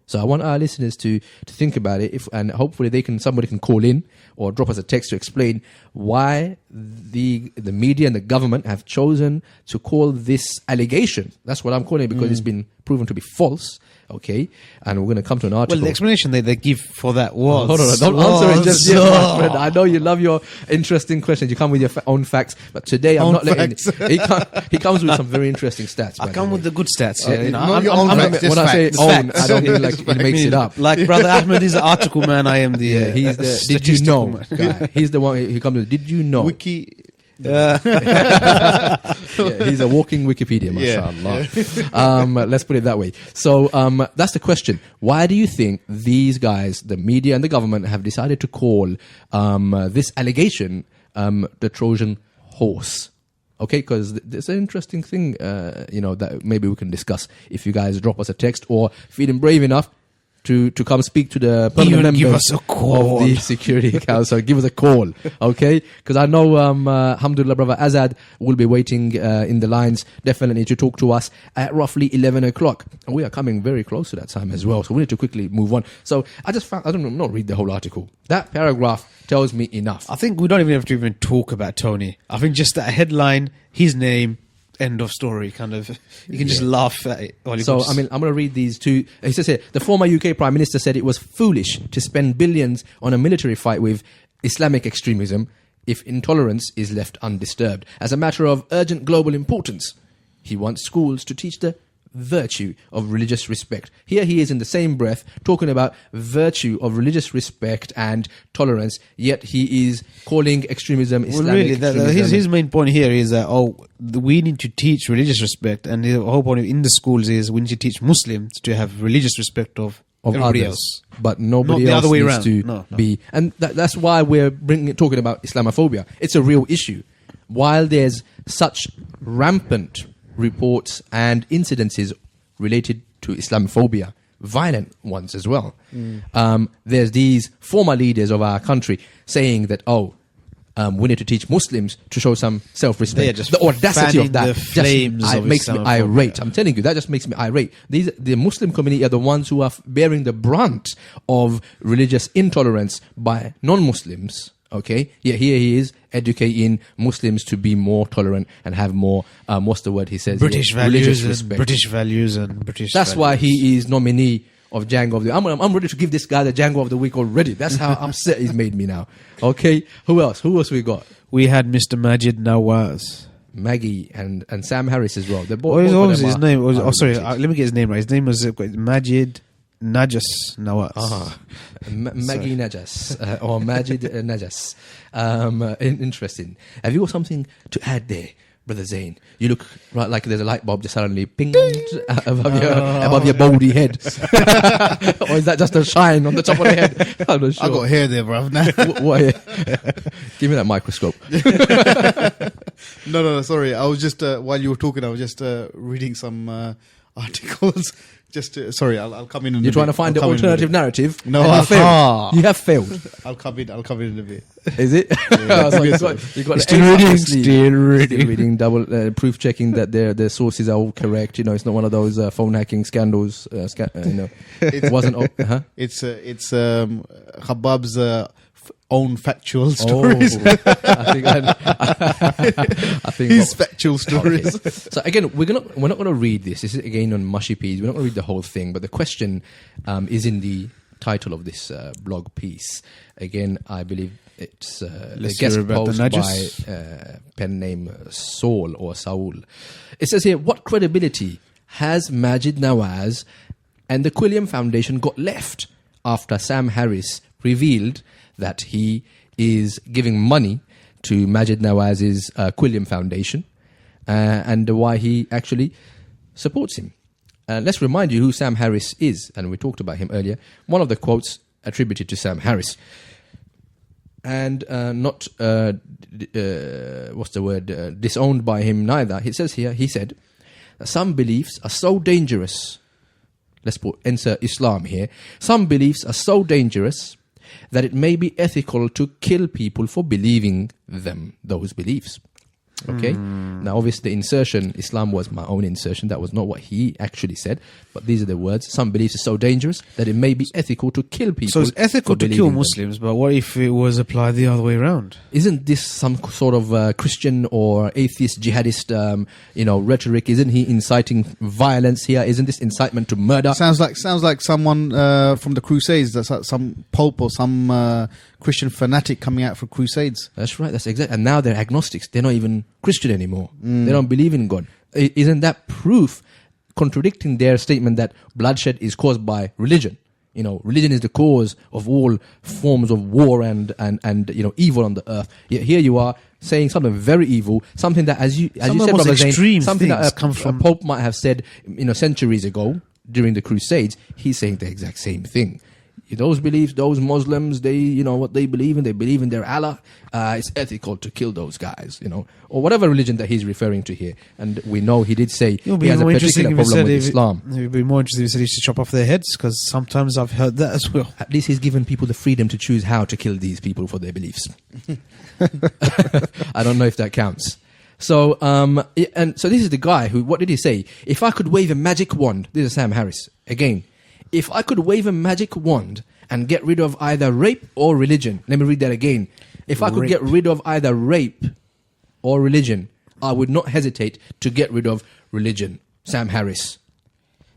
So I want our listeners to think about it, and hopefully somebody can call in or drop us a text to explain why the media and the government have chosen to call this allegation. That's what I'm calling it, because it's been proven to be false. Okay, and we're going to come to an article. Well, the explanation they give for that was... Hold on, don't answer it just yet, my friend. I know you love your interesting questions. You come with your own facts, but today I'm not letting... He comes with some very interesting stats. I come with the good stats. Okay. Yeah, When I say own, I don't mean like he makes it up. Like Brother Ahmed is the article man, I am the... He's the did you know guy. He's the one he comes with. Did you know? Wiki... Yeah, he's a walking Wikipedia, mashallah. Let's put it that way. So that's the question. Why do you think these guys, the media and the government, have decided to call this allegation the Trojan horse? Okay, because there's an interesting thing, that maybe we can discuss if you guys drop us a text, or feeling brave enough to come speak to the permanent members give us a call. of the Security Council. Give us a call, okay? Because I know, alhamdulillah, Brother Azad will be waiting in the lines, definitely, to talk to us at roughly 11 o'clock. And we are coming very close to that time as well, so we need to quickly move on. So I just found, not read the whole article. That paragraph tells me enough. I think we don't even have to even talk about Tony. I think just that headline, his name... End of story, kind of. You can just laugh at it. So, I'm going to read these two. He says here, the former UK Prime Minister said it was foolish to spend billions on a military fight with Islamic extremism if intolerance is left undisturbed. As a matter of urgent global importance, he wants schools to teach the virtue of religious respect. Here he is in the same breath talking about virtue of religious respect and tolerance, yet he is calling extremism Islamic extremism. His main point here is that we need to teach religious respect, and the whole point in the schools is we need to teach Muslims to have religious respect of everybody others, else, but nobody not the else other way needs around. to be. And that's why we're talking about Islamophobia. It's a real issue. While there's such rampant reports and incidences related to Islamophobia, violent ones as well. There's these former leaders of our country saying that, we need to teach Muslims to show some self-respect. The audacity of that just makes me irate. I'm telling you, that just makes me irate. The Muslim community are the ones who are bearing the brunt of religious intolerance by non-Muslims. Okay, yeah, here he is educating Muslims to be more tolerant and have more, what's the word he says? British values and British. That's why he is nominee of Django of the. I'm ready to give this guy the Django of the week already. That's how upset he's made me now. Okay, who else we got? We had Mr. Majid Nawaz, Maggie and Sam Harris as well. What was his name? Let me get his name right. His name was Majid Najas Nawaz. Maggie Najas or Majid Najas. Interesting. Have you got something to add there, Brother Zain, you look right like there's a light bulb just suddenly ping above your baldy head. Or is that just a shine on the top of the head? I'm not sure. I got hair there, bruv. Give me that microscope. No, sorry. I was just, while you were talking, I was just reading some articles. Sorry, I'll come in. You're trying to find the alternative narrative. No, you have failed. I'll come in in a bit. Is it? Yeah. So you got Still reading. Double proof checking that their sources are all correct. It's not one of those phone hacking scandals. It wasn't. It's Khabbab's own factual stories. I think his factual stories. Okay. So again, we're not going to read this. This is again on Mushy Peas. We're not going to read the whole thing, but the question is in the title of this blog piece. Again, I believe it's the guest post by pen name Saul or Saul. It says here, what credibility has Majid Nawaz and the Quilliam Foundation got left after Sam Harris revealed that he is giving money to Majid Nawaz's Quilliam Foundation and why he actually supports him? Let's remind you who Sam Harris is, and we talked about him earlier. One of the quotes attributed to Sam Harris. And not, disowned by him neither. He says here, he said, some beliefs are so dangerous. Let's insert Islam here. Some beliefs are so dangerous that it may be ethical to kill people for believing those beliefs. Okay? Now, obviously, the insertion, Islam was my own insertion. That was not what he actually said. But these are the words. Some beliefs are so dangerous that it may be ethical to kill people. So it's ethical to kill Muslims, but what if it was applied the other way around? Isn't this some sort of Christian or atheist jihadist, rhetoric? Isn't he inciting violence here? Isn't this incitement to murder? Sounds like someone from the Crusades. That's like some pope or some Christian fanatic coming out for crusades. That's right. That's exactly. And now they're agnostics. They're not even Christian anymore. They don't believe in God. Isn't that proof contradicting their statement that bloodshed is caused by religion? Religion is the cause of all forms of war and evil on the earth. Yet here you are saying something very evil, something that as you said, Brother Zain, something that a pope might have said centuries ago during the Crusades. He's saying the exact same thing. Those beliefs, those Muslims, they, what they believe in their Allah. It's ethical to kill those guys, or whatever religion that he's referring to here. And we know he did say he has a particular problem with Islam. It would be more interesting if he said he should chop off their heads, because sometimes I've heard that as well. At least he's given people the freedom to choose how to kill these people for their beliefs. I don't know if that counts. So, so this is the guy who, what did he say? If I could wave a magic wand, this is Sam Harris, again. If I could wave a magic wand and get rid of either rape or religion, let me read that again. If I could get rid of either rape or religion, I would not hesitate to get rid of religion. Sam Harris.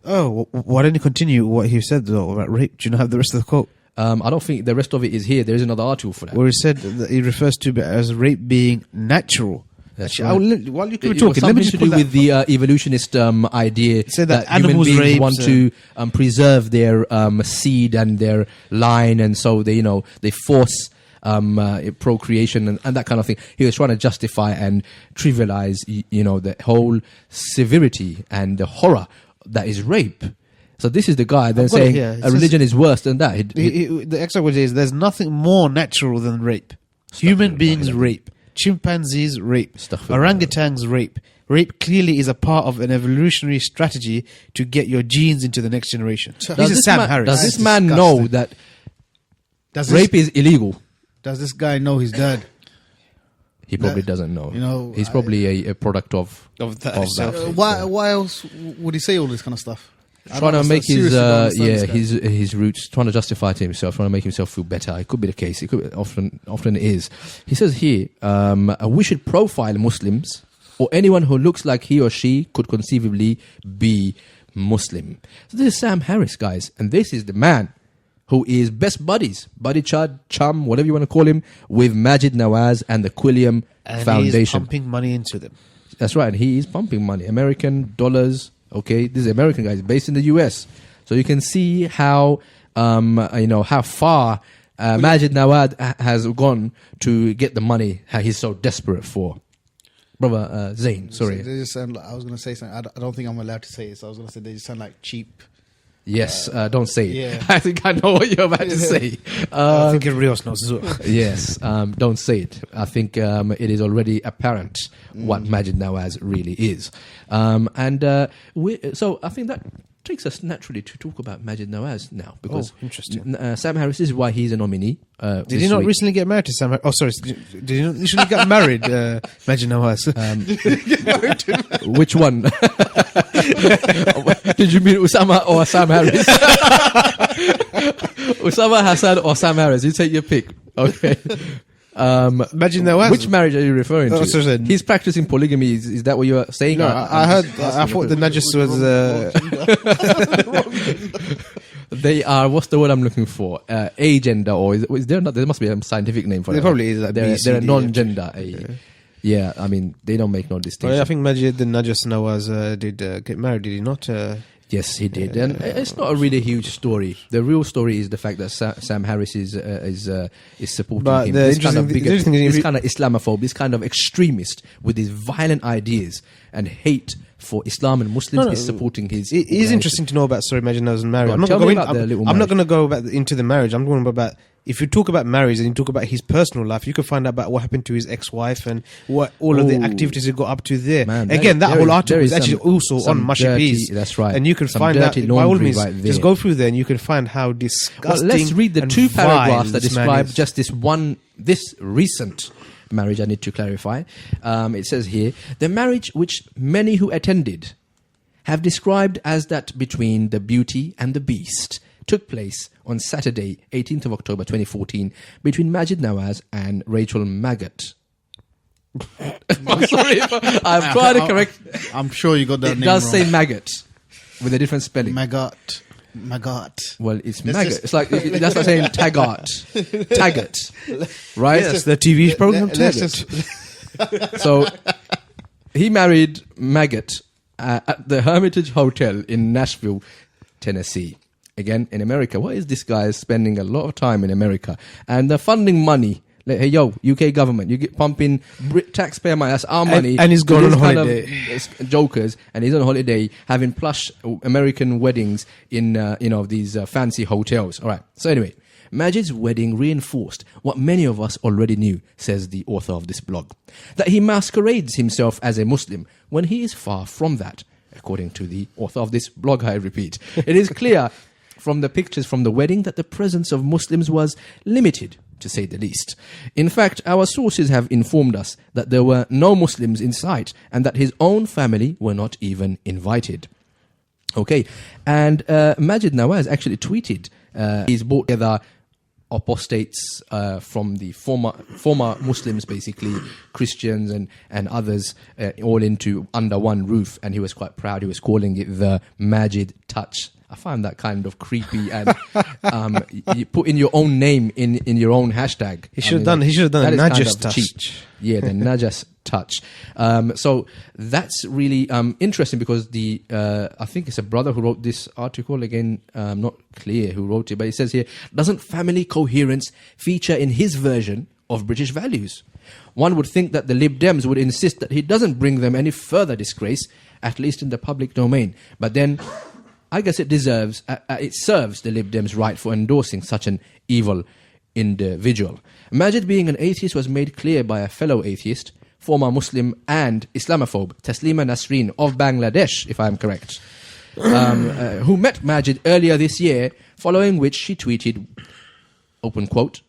Oh, why didn't you continue what he said though about rape? Do you not have the rest of the quote? I don't think the rest of it is here. There is another article for that. Where he said that he refers to it as rape being natural. Actually, while you keep talking, let me just to do with the evolutionist idea that human beings rapes, want to preserve their seed and their line, and so they force procreation and that kind of thing. He was trying to justify and trivialize, the whole severity and the horror that is rape. So this is the guy then saying a religion is worse than that. The extra word is there's nothing more natural than rape. Human beings rape. Chimpanzees rape. Orangutans rape. Rape clearly is a part of an evolutionary strategy to get your genes into the next generation. This is Sam Harris. Does this man know that rape is illegal? Does this guy know his dad? He probably doesn't know. He's probably a product of that. Why else would he say all this kind of stuff? Trying to make his roots, trying to justify to himself, trying to make himself feel better. It could be the case. It could often is. He says here, we should profile Muslims or anyone who looks like he or she could conceivably be Muslim. So this is Sam Harris, guys, and this is the man who is best buddies, buddy chum, whatever you want to call him, with Majid Nawaz and the Quilliam Foundation. He's pumping money into them. That's right, and he is pumping money, American dollars. Okay, this is American guys based in the US, so you can see how how far Majid Nawaz has gone to get the money he's so desperate for. Brother Zain, sorry. They just sound like, I was going to say something. I don't think I'm allowed to say it. So I was going to say they just sound like cheap. Yes, don't say it. yeah. I think I know what you're about to say. I think everybody else knows as well. Yes, don't say it. I think it is already apparent what Majid Nawaz really is. So I think that takes us naturally to talk about Majid Nawaz now, because interesting. Sam Harris, this is why he's a nominee. Did he not recently get married to Sam? Oh, sorry. Did he not recently get married? Majid Nawaz. Which one? Did you mean Usama or Sam Harris? Usama Hassan or Sam Harris? You take your pick. Okay. Majid Nawaz. Which marriage are you referring to? Sorry. He's practicing polygamy. Is that what you are saying? No, I thought the Najis was. They are. What's the word I'm looking for? Agender, or is there not? There must be a scientific name for it. There probably is. Like They're a non-gender. Yeah, I mean they don't make no distinction. I think Majid the Najis Nawaz did get married. Did he not? Yes, he did, and it's not a really huge story. The real story is the fact that Sam Harris is supporting But him. the This kind of interesting thing is this kind of Islamophobe, this kind of extremist with these violent ideas and hate for Islam and Muslims is supporting his. It is interesting to know about Majid Nawaz and marriage. Go on, tell me about the little I'm not marriage. going to go into the marriage. I'm going about. If you talk about marriage and you talk about his personal life, you can find out about what happened to his ex-wife and what all of the activities he got up to there. Man, Again, that whole article is actually also on dirty, Mushy-Peas. that's right. And you can Some find out, dirty by all laundry means, right there. just go through there and you can find how disgusting. Well, let's read the and two paragraphs vile that this man describe is. just this recent marriage. I need to clarify. It says here, the marriage which many who attended have described as that between the Beauty and the Beast took place on Saturday, 18th of October 2014, between Majid Nawaz and Rachel Maggot. I'm sorry, I'm trying to correct. I'm sure you got that It name does wrong. say maggot with a different spelling. Maggot. Well, it's Let's maggot. just- It's like that's like saying taggart, right? Yes, the TV program Let's Taggart. So he married Maggot at the Hermitage Hotel in Nashville, Tennessee. Again, in America. Why is this guy spending a lot of time in America? And they're funding money. Like, hey, yo, UK government, you get pumping taxpayer money. That's our money. And he's to gone these on kind holiday. of jokers, and he's on holiday having plush American weddings in these fancy hotels. All right. So anyway, Majid's wedding reinforced what many of us already knew, says the author of this blog, that he masquerades himself as a Muslim when he is far from that, according to the author of this blog, I repeat. It is clear from the pictures from the wedding that the presence of Muslims was limited, to say the least. In fact, our sources have informed us that there were no Muslims in sight and that his own family were not even invited. Okay, and Majid Nawaz actually tweeted he's brought together apostates from the former Muslims, basically Christians and others, all under one roof, and he was quite proud. He was calling it the Majid touch. I find that kind of creepy, and you put in your own name in your own hashtag. He should have done a Najas touch. Cheap. Yeah, the Najas touch. So that's really interesting because I think it's a brother who wrote this article. Again, not clear who wrote it, but it says here, doesn't family coherence feature in his version of British values? One would think that the Lib Dems would insist that he doesn't bring them any further disgrace, at least in the public domain. But then I guess it serves the Lib Dems right for endorsing such an evil individual. Majid being an atheist was made clear by a fellow atheist, former Muslim and Islamophobe, Taslima Nasreen of Bangladesh, if I am correct, who met Majid earlier this year, following which she tweeted, open quote,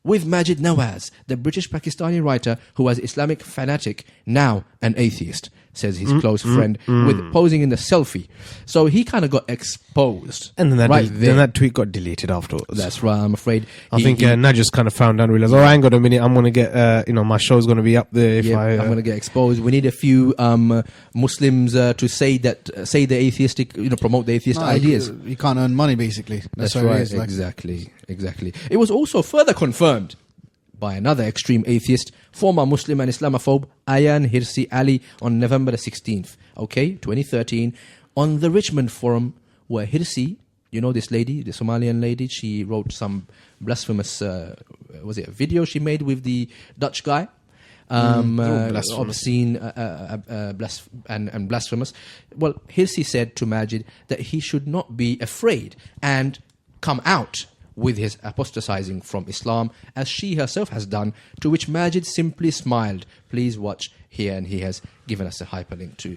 with Majid Nawaz, the British Pakistani writer who was Islamic fanatic, now an atheist, says his close friend, with posing in the selfie. So he kind of got exposed. And then then that tweet got deleted afterwards. That's right, I'm afraid. I think Najas kind of found out and realized, hang on a minute, I'm going to get, my show's going to be up there if I'm going to get exposed. We need a few Muslims to say the atheistic, promote the atheist ideas. You can't earn money, basically. That's what right, it is. Exactly. It was also further confirmed by another extreme atheist, former Muslim and Islamophobe, Ayan Hirsi Ali, on November the 16th, 2013, on the Richmond Forum, where Hirsi, this lady, the Somalian lady, she wrote some blasphemous, a video she made with the Dutch guy, blasphemous. obscene, and blasphemous. Well, Hirsi said to Majid that he should not be afraid and come out with his apostatizing from Islam, as she herself has done, to which Majid simply smiled. Please watch here, and he has given us a hyperlink to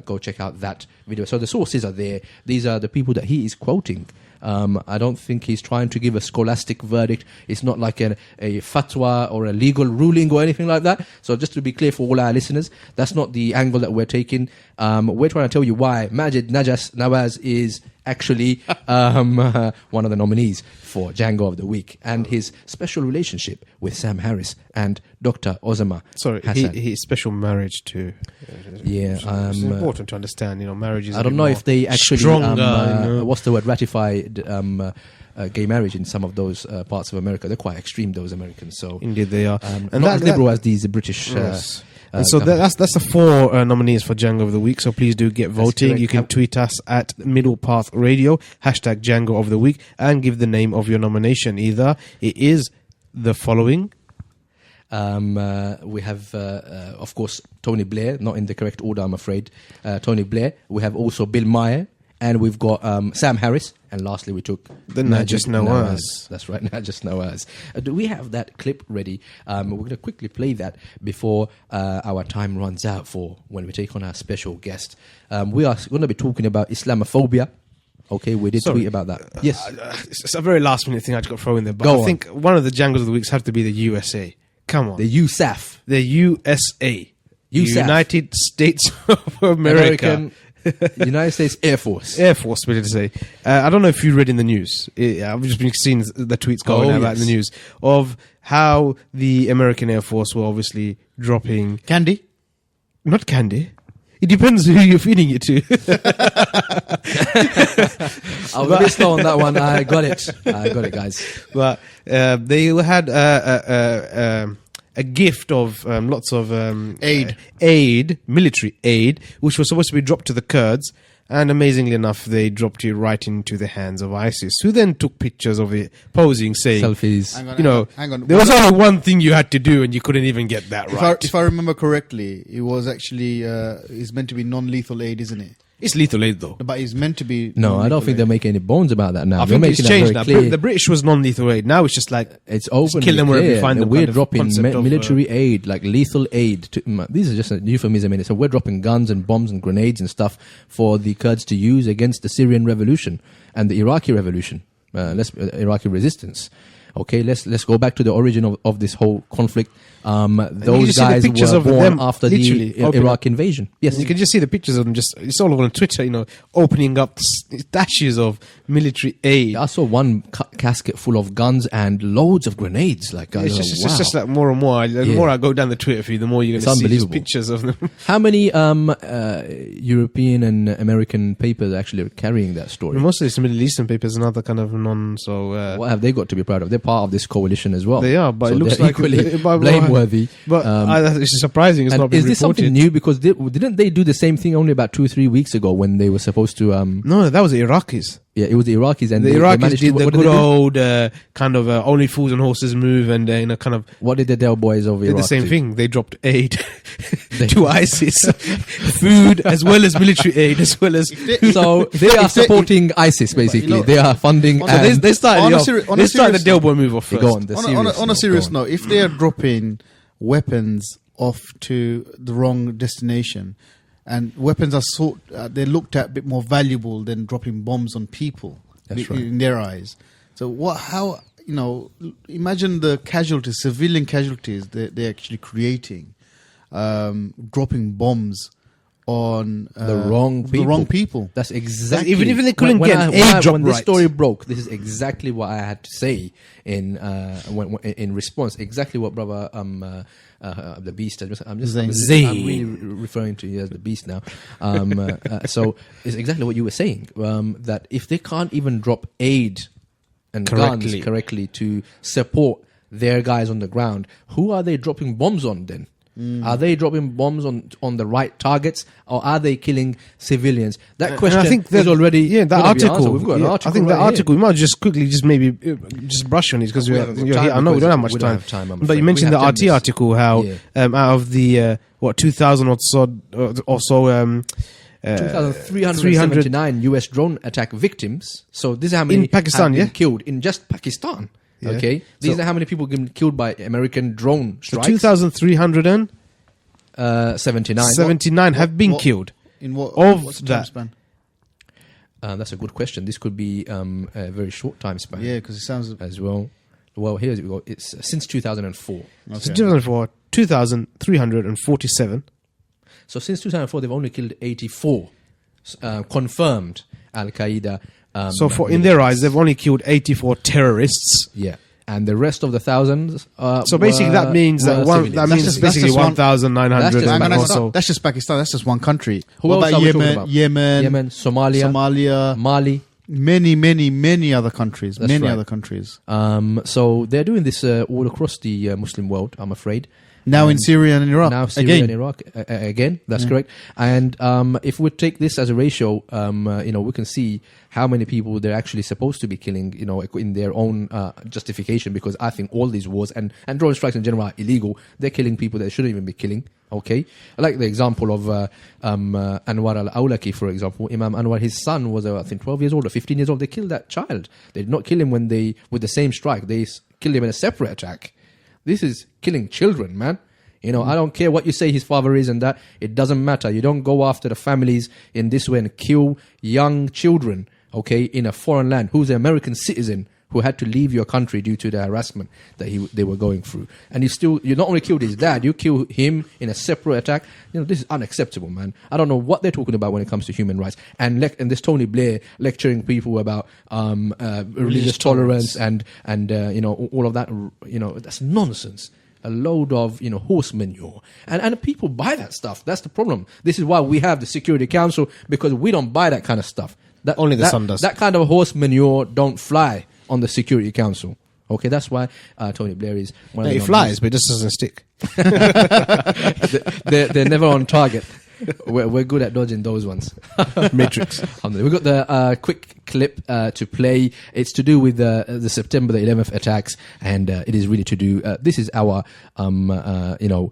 go check out that video. So the sources are there. These are the people that he is quoting. I don't think he's trying to give a scholastic verdict. It's not like a fatwa or a legal ruling or anything like that. So just to be clear for all our listeners, that's not the angle that we're taking. We're trying to tell you why Majid Nawaz is actually one of the nominees for Django of the Week, and his special relationship with Sam Harris and Dr. Osama Hassan. His special marriage too. It's important to understand. Marriage is. I don't know if they actually stronger, what's the word, ratified gay marriage in some of those parts of America. They're quite extreme, those Americans. So indeed they are, and not as liberal as these British. Yes. And so that's the 4 nominees for Django of the Week. So please do get voting. correct. You can tweet us at Middle Path Radio, #Django of the Week, and give the name of your nomination. Either it is the following. We have, of course, Tony Blair, not in the correct order, I'm afraid. Tony Blair. We have also Bill Maher, and we've got Sam Harris. And lastly, we took the Najis Nawaz. That's right, Najis Nawaz. Do we have that clip ready? We're going to quickly play that before our time runs out for when we take on our special guest. We are going to be talking about Islamophobia. Okay, we did tweet about that. Yes. It's a very last minute thing I just got to throw in there. But Go I think one of the Djangos of the Weeks have to be the USA. Come on. The USAF. The USA. USAF. United States of America. United States Air Force. Air Force, we did say. I don't know if you read in the news. I've just been seeing the tweets going out in the news of how the American Air Force were obviously dropping Candy? Not candy. It depends who you're feeding it to. I was a bit slow on that one. I got it, guys. But they had a gift of lots of military aid, which was supposed to be dropped to the Kurds. And amazingly enough, they dropped it right into the hands of ISIS, who then took pictures of it, posing, saying, selfies. Hang on. There was only one thing you had to do, and you couldn't even get that right. If I remember correctly, it was actually it's meant to be non-lethal aid, isn't it? It's lethal aid, though. But it's meant to be. No, I don't think they're making any bones about that now. I They're think it's making changed that now. very clear. The British was non-lethal aid. Now it's just like It's open. kill them wherever you find them. We're kind of dropping concept of, military aid, like lethal aid. These are just a euphemism in it. So we're dropping guns and bombs and grenades and stuff for the Kurds to use against the Syrian revolution and the Iraqi revolution, Iraqi resistance. Okay, let's go back to the origin of this whole conflict. Those guys were born after the Iraq invasion. Yes, you can just see the pictures of them. It's all over on Twitter. Opening up stashes of military aid. I saw one casket full of guns and loads of grenades. It's just like more and more. The more I go down the Twitter feed, the more you're going to see these pictures of them. How many European and American papers are actually carrying that story? Mostly it's Middle Eastern papers and other kind of what have they got to be proud of? They're part of this coalition as well. They are, but so it looks like equally blameworthy. But it's surprising it's not been reported. Is this something new? Because didn't they do the same thing only about 2 or 3 weeks ago when they were supposed to? No, that was the Iraqis. Yeah, it was the Iraqis, and the Iraqis did the good old kind of only fools and horses move, and kind of. What did the Del Boys of Iraq do? The same do? thing. They dropped aid to ISIS, food as well as military aid, as well as. So they are supporting ISIS basically. They are funding. So they started the Del Boy move off first. On a serious note, if they are dropping weapons off to the wrong destination. And weapons are they're looked at a bit more valuable than dropping bombs on people. That's right. In their eyes. So imagine the casualties, civilian casualties they're actually creating, dropping bombs on the wrong people. That's exactly. Even if they couldn't get aid drop when this story broke, this is exactly what I had to say in response. Exactly what brother the Beast. I'm really referring to you as the Beast now. So it's exactly what you were saying. That if they can't even drop aid and guns correctly to support their guys on the ground, who are they dropping bombs on then? Are they dropping bombs on the right targets, or are they killing civilians? That question And I think is already that gonna be article. answered. We've got an yeah, article. I think right the article. here. We might just quickly, just maybe, just brush on it because We you're haven't got here. time I know we because don't have much we don't time. have time, I'm But afraid. you mentioned We the have RT 10 minutes. article how out of the 2,000 or so 2,379 US drone attack victims. So this is how many In Pakistan, have been yeah? killed in just Pakistan. Yeah. Okay, these So- are how many people have been killed by American drone So strikes. 2,379 79. have been what- killed. In what Of what's the that. time span? That's a good question. This could be a very short time span. Yeah, because it sounds. As well. Well, here's we go. It's since 2004. So 2004, 2,347. So since 2004, they've only killed 84 confirmed Al Qaeda. So in their eyes, they've only killed 84 terrorists. yeah, and the rest of the thousands. So basically, that means that one. That means just- basically that's just one- 1,900. that's just Hang on, Pakistan. that's, that's just Pakistan. That's just one country. Who what else about are we talking Yemen? about? Yemen, Somalia, Somalia, Mali. many other countries. That's many right. other countries. So they're doing this all across the Muslim world, I'm afraid. Now in Syria and in Iraq. Now Syria again. and Iraq again. That's correct. And if we take this as a ratio, we can see how many people they're actually supposed to be killing, in their own justification. Because I think all these wars and drone strikes in general are illegal. They're killing people that shouldn't even be killing. Okay, I like the example of Anwar al-Awlaki, for example. Imam Anwar, his son was I think 12 years old or 15 years old. They killed that child. They did not kill him with the same strike. They killed him in a separate attack. This is killing children, man. I don't care what you say his father is and that. It doesn't matter. You don't go after the families in this way and kill young children, okay, in a foreign land. Who's an American citizen who had to leave your country due to the harassment that they were going through. And you not only killed his dad, you killed him in a separate attack. This is unacceptable, man. I don't know what they're talking about when it comes to human rights. And this Tony Blair lecturing people about religious tolerance and all of that, that's nonsense. A load of horse manure, and people buy that stuff. That's the problem. This is why we have the Security Council, because we don't buy that kind of stuff. Only the sun does. That kind of horse manure don't fly on the Security Council. Okay, that's why Tony Blair is one of the It flies, but it just doesn't stick. they're never on target. We're good at dodging those ones. Matrix. We've got the quick clip to play. It's to do with the September the 11th attacks, and it is really to do. This is our, Oh no!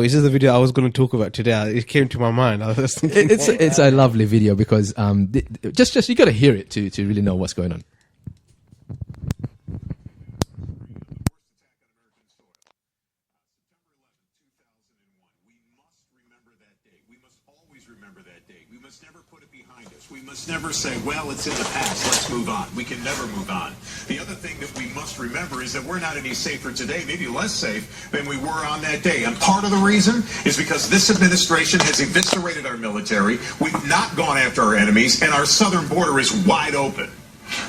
This is the video I was going to talk about today. It came to my mind. I was thinking, it's a lovely video because just you got to hear it to really know what's going on. We must never say, well, it's in the past, let's move on. We can never move on. The other thing that we must remember is that we're not any safer today, maybe less safe than we were on that day. And part of the reason is because this administration has eviscerated our military, we've not gone after our enemies, and our southern border is wide open.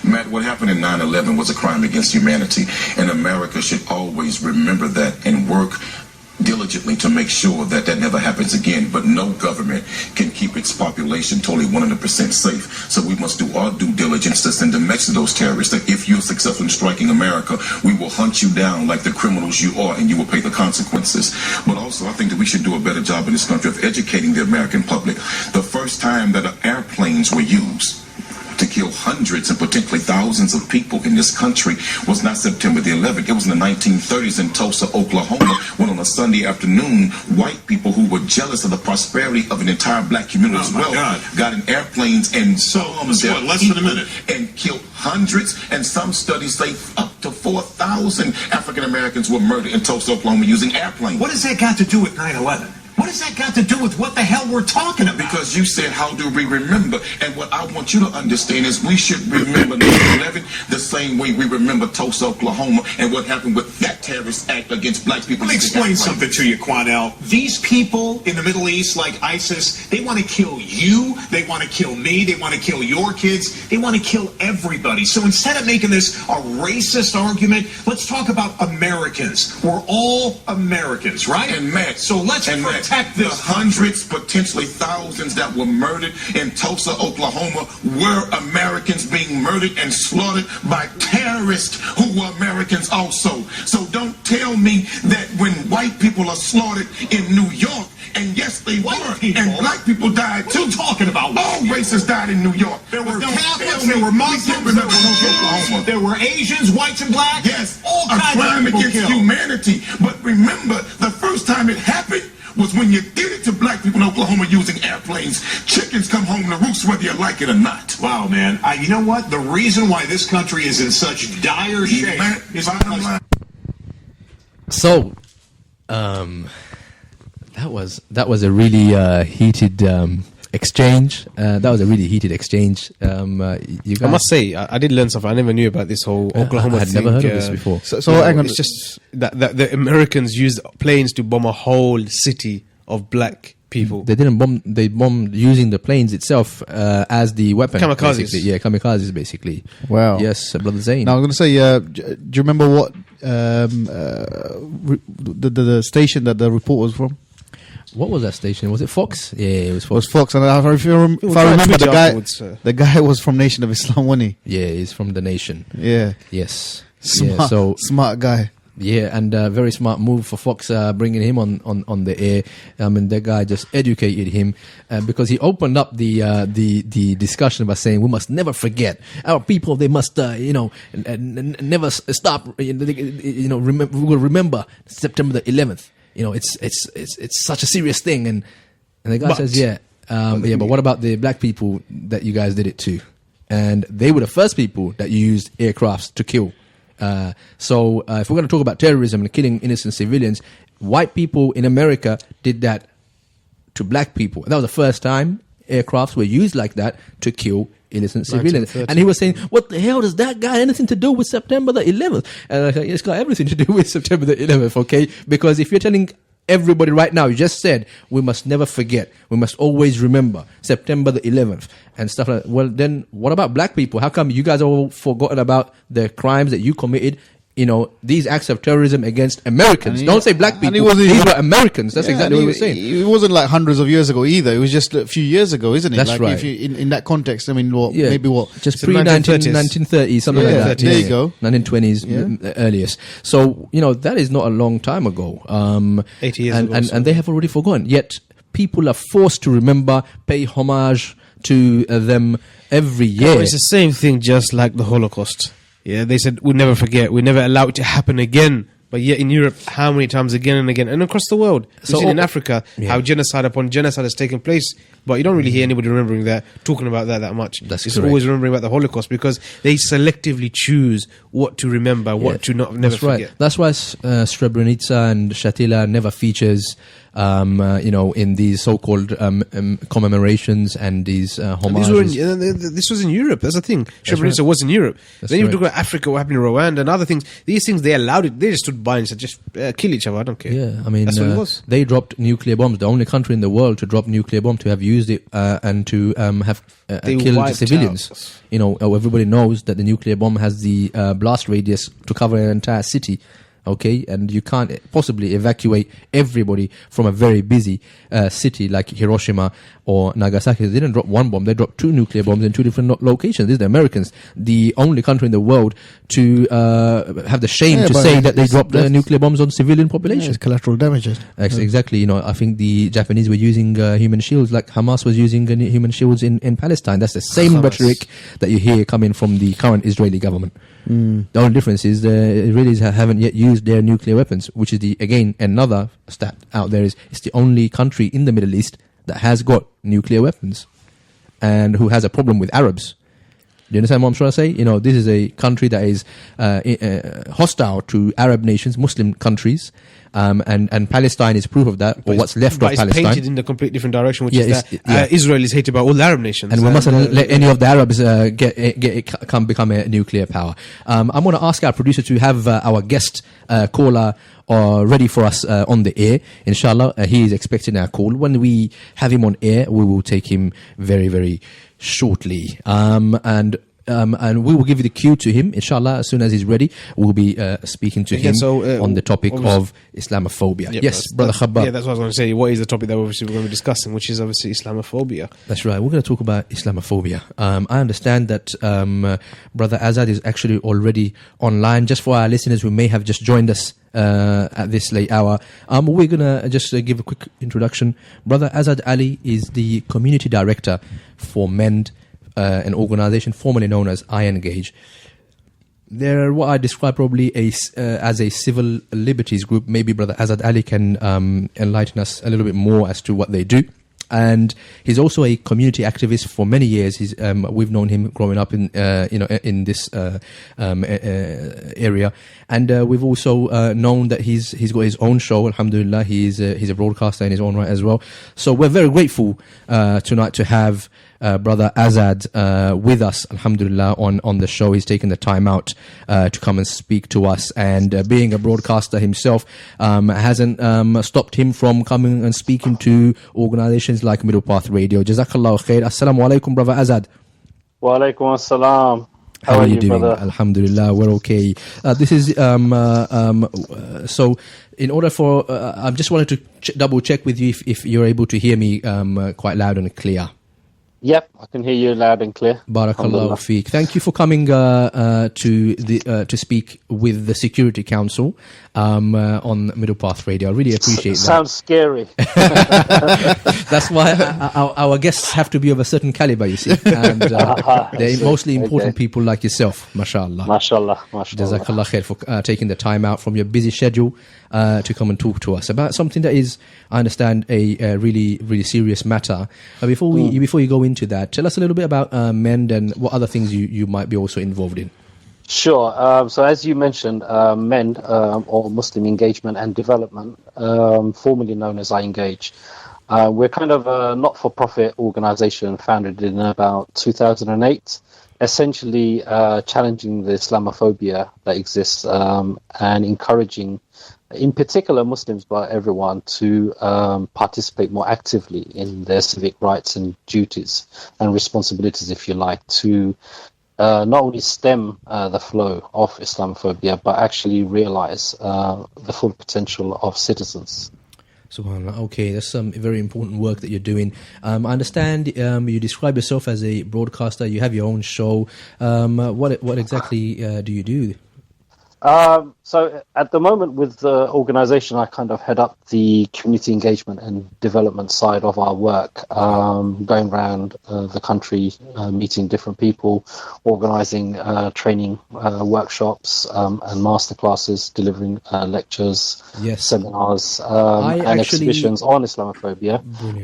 Matt, what happened in 9/11 was a crime against humanity, and America should always remember that and work diligently to make sure that never happens again. But no government can keep its population totally 100% safe. So we must do our due diligence to send a message to those terrorists that if you're successful in striking America, we will hunt you down like the criminals you are, and you will pay the consequences. But also, I think that we should do a better job in this country of educating the American public. The first time that airplanes were used to kill hundreds and potentially thousands of people in this country was not September the 11th. It was in the 1930s in Tulsa, Oklahoma, when on a Sunday afternoon, white people who were jealous of the prosperity of an entire black community as well got in airplanes and bombed So less than a minute. and killed hundreds, and some studies say up to 4,000 African Americans were murdered in Tulsa, Oklahoma using airplanes. What has that got to do with 9/11? What has that got to do with what the hell we're talking about? Because you said, how do we remember? And what I want you to understand is we should remember 9/11 the same way we remember Tulsa, Oklahoma, and what happened with that terrorist act against black people. Let me explain something to you, Quanell. These people in the Middle East, like ISIS, they want to kill you, they want to kill me, they want to kill your kids, they want to kill everybody. So instead of making this a racist argument, let's talk about Americans. We're all Americans, right? And Matt, so let's protect the this hundreds, potentially potentially thousands that were murdered in Tulsa, Oklahoma, were Americans being murdered and slaughtered by terrorists who were Americans also. So don't tell me that when white people are slaughtered in New York, and yes, they were, and black people died too. What are you talking about? All races died in New York. There were Catholics, there were Muslims, there were Jews, there were Asians, whites and blacks. Yes, all a kinds crime of people against killed. humanity. But remember, the first time it happened was when you did it to black people in Oklahoma using airplanes. Chickens come home to roost whether you like it or not. Wow, man. You know what? The reason why this country is in such dire shape is because... So, that was a really heated exchange. That was a really heated exchange. You guys, I must say, I did learn something. I never knew about this whole Oklahoma I had thing. never heard of this before. So hang on. It's just that the Americans used planes to bomb a whole city of black people. They didn't bomb. They bombed using the planes itself as the weapon. Kamikazes. Basically. Yeah, kamikazes, basically. Wow. Yes, Brother Zain. Now I'm going to say, do you remember what the station that the report was from? What was that station? Was it Fox? Yeah, it was It Fox. was Fox, and if I remember, the guy was from Nation of Islam, wasn't he? Yeah, he's from the Nation. Yeah, Yes. smart, Yeah, so smart guy. yeah, and very smart move for Fox bringing him on the air. I mean, that guy just educated him because he opened up the discussion by saying we must never forget our people. They must never stop. Remember, we will remember September the 11th. It's such a serious thing, and the guy says, but what about the black people that you guys did it to? And they were the first people that used aircrafts to kill. So if we're going to talk about terrorism and killing innocent civilians, white people in America did that to black people. That was the first time aircrafts were used like that to kill innocent civilians. And he was saying, what the hell does that got anything to do with September the 11th? And I said, it's got everything to do with September the 11th, okay? Because if you're telling everybody right now, you just said, we must never forget, we must always remember September the 11th and stuff like that. Well, then what about black people? How come you guys are all forgotten about the crimes that you committed? These acts of terrorism against Americans. Don't say black people. These were Americans. That's exactly what we were saying. It wasn't like hundreds of years ago either. It was just a few years ago, isn't it? That's like right. If you, in that context, I mean, Just So pre-1930s, something like that. There you go. 1920s, earliest. So, that is not a long time ago. 80 years ago. And they have already forgotten. Yet, people are forced to remember, pay homage to them every year. It's the same thing, just like the Holocaust. Yeah, they said we'll never forget, we never allow it to happen again. But yet in Europe, how many times again and again, and across the world, so in Africa, how genocide upon genocide has taken place. But you don't really hear anybody remembering that, talking about that much. That's it's correct. always remembering about the Holocaust because they selectively choose what to remember, what to never forget. That's why Srebrenica and Shatila never features, in these so-called commemorations and these homages. This was in Europe. That's the thing. Srebrenica was in Europe. Then you talk about Africa, what happened in Rwanda and other things. These things, they allowed it. They just stood by and said, just kill each other. I don't care. Yeah, I mean, that's what it was. They dropped nuclear bombs. The only country in the world to drop nuclear bomb, to have used it and to have killed civilians. Everybody knows that the nuclear bomb has the blast radius to cover an entire city. Okay, and you can't possibly evacuate everybody from a very busy city like Hiroshima or Nagasaki. They didn't drop one bomb; they dropped two nuclear bombs in two different locations. These are the Americans, the only country in the world to have the shame to say that they dropped nuclear bombs on civilian populations. It's collateral damages. Exactly. I think the Japanese were using human shields, like Hamas was using human shields in Palestine. That's the same rhetoric that you hear coming from the current Israeli government. The only difference is the Israelis haven't yet used their nuclear weapons, which is another stat out there is it's the only country in the Middle East that has got nuclear weapons and who has a problem with Arabs. Do you understand what I'm trying to say? This is a country that is hostile to Arab nations, Muslim countries, and Palestine is proof of that, or what's left of Palestine. But it's painted in a complete different direction, which is that Israel is hated by all the Arab nations. And we mustn't let any of the Arabs become a nuclear power. I'm going to ask our producer to have our guest caller ready for us on the air. Inshallah, he is expecting our call. When we have him on air, we will take him very, very shortly. And and we will give you the cue to him, inshallah. As soon as he's ready, we'll be speaking to him on the topic of Islamophobia. Yes, Brother Khabbab. Yeah, that's what I was going to say. What is the topic that we're going to be discussing, which is obviously Islamophobia? That's right. We're going to talk about Islamophobia. I understand that Brother Azad is actually already online. Just for our listeners who may have just joined us at this late hour, we're going to just give a quick introduction. Brother Azad Ali is the community director for MEND, an organization formerly known as Iron Gauge. They're what I describe probably as a civil liberties group. Maybe Brother Azad Ali can enlighten us a little bit more as to what they do. And he's also a community activist for many years. We've known him growing up in this area, and we've also known that he's got his own show. Alhamdulillah, he's a broadcaster in his own right as well. So we're very grateful tonight to have Brother Azad with us, alhamdulillah, on the show. He's taken the time out to come and speak to us, and being a broadcaster himself hasn't stopped him from coming and speaking to organizations like Middle Path Radio. Jazakallah khair. Assalamu alaikum, Brother Azad. Wa alaikum assalam. How are you doing? Brother? Alhamdulillah, we're okay. This is so in order for I just wanted to double check with you if you're able to hear me quite loud and clear. Yep, I can hear you loud and clear. Barakallahu feek. Thank you for coming to speak with the Security Council on Middle Path Radio. I really appreciate that. Sounds scary. That's why our guests have to be of a certain caliber, you see. And they're mostly important people like yourself, mashallah. Mashallah. Jazakallah khair for taking the time out from your busy schedule to come and talk to us about something that is, I understand, a really, really serious matter. Before you go into that, tell us a little bit about MEND and what other things you might be also involved in. Sure. So as you mentioned, MEND, or Muslim Engagement and Development, formerly known as I Engage, we're kind of a not-for-profit organisation founded in about 2008, essentially challenging the Islamophobia that exists and encouraging, in particular Muslims, but everyone, to participate more actively in their civic rights and duties and responsibilities, if you like, to not only stem the flow of Islamophobia, but actually realize the full potential of citizens. SubhanAllah. Okay, that's some very important work that you're doing. I understand you describe yourself as a broadcaster. You have your own show. What exactly do you do? So at the moment with the organisation, I kind of head up the community engagement and development side of our work, going around the country, meeting different people, organising training workshops and masterclasses, delivering lectures, seminars, and exhibitions on Islamophobia.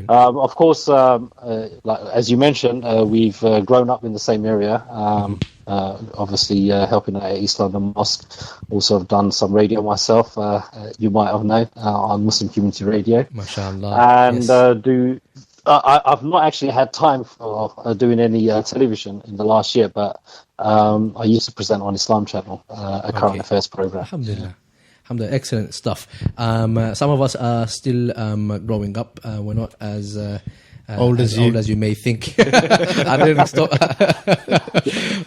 Of course, like, as you mentioned, we've grown up in the same area. Obviously helping at Islam the Mosque. Also have done some radio myself, you might have known, on Muslim Community Radio. MashaAllah. And I've not actually had time for doing any television in the last year, but I used to present on Islam Channel, a current affairs program. Alhamdulillah. Alhamdulillah, excellent stuff. Some of us are still growing up. We're not as old as you may think. I didn't stop.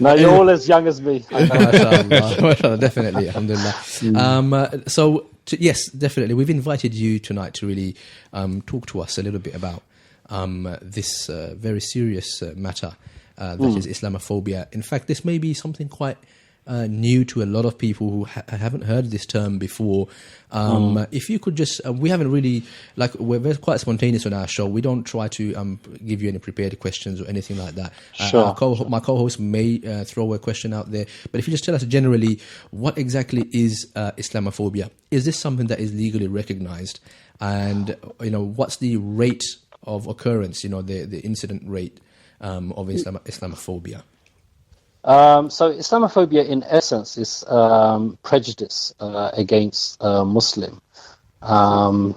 No, you're all as young as me. MashaAllah, definitely, alhamdulillah. Yes, definitely. We've invited you tonight to really talk to us a little bit about this very serious matter that is Islamophobia. In fact, this may be something quite new to a lot of people who haven't heard this term before. If you could just, we haven't really, we're quite spontaneous on our show. We don't try to give you any prepared questions or anything like that. Sure. My co-host may throw a question out there, but if you just tell us generally, what exactly is Islamophobia? Is this something that is legally recognized? And, what's the rate of occurrence, the incident rate of Islamophobia? So Islamophobia, in essence, is prejudice against Muslim, kind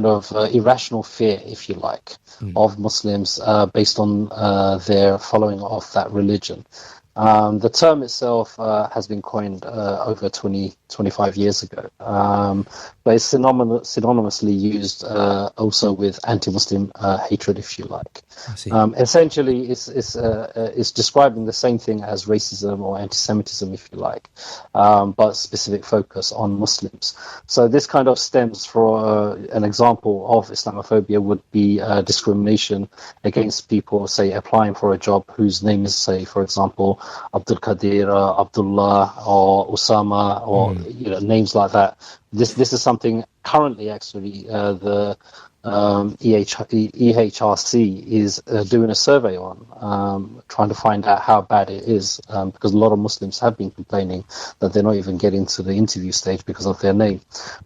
of irrational fear, if you like, of Muslims based on their following of that religion. The term itself has been coined over 25 years ago, but it's synonymously used also with anti-Muslim hatred, if you like. I see. Essentially, it's describing the same thing as racism or anti-Semitism, if you like, but specific focus on Muslims. So this kind of stems from an example of Islamophobia would be discrimination against people, say, applying for a job whose name is, say, for example, Abdul Qadir, Abdullah, or Osama, or names like that. This is something currently, actually, the EHRC is doing a survey on, trying to find out how bad it is, because a lot of Muslims have been complaining that they're not even getting to the interview stage because of their name.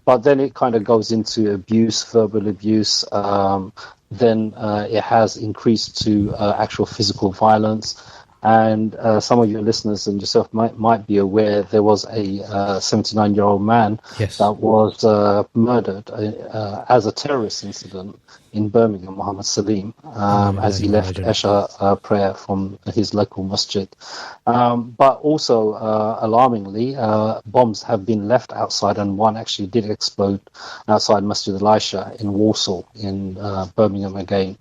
But then it kind of goes into abuse, verbal abuse. Then it has increased to actual physical violence. And some of your listeners and yourself might be aware there was a 79-year-old man that was murdered as a terrorist incident in Birmingham, Muhammad Salim, as he left Isha prayer from his local masjid. But also, alarmingly, bombs have been left outside, and one actually did explode outside Masjid al-Aisha in Walsall, in Birmingham again.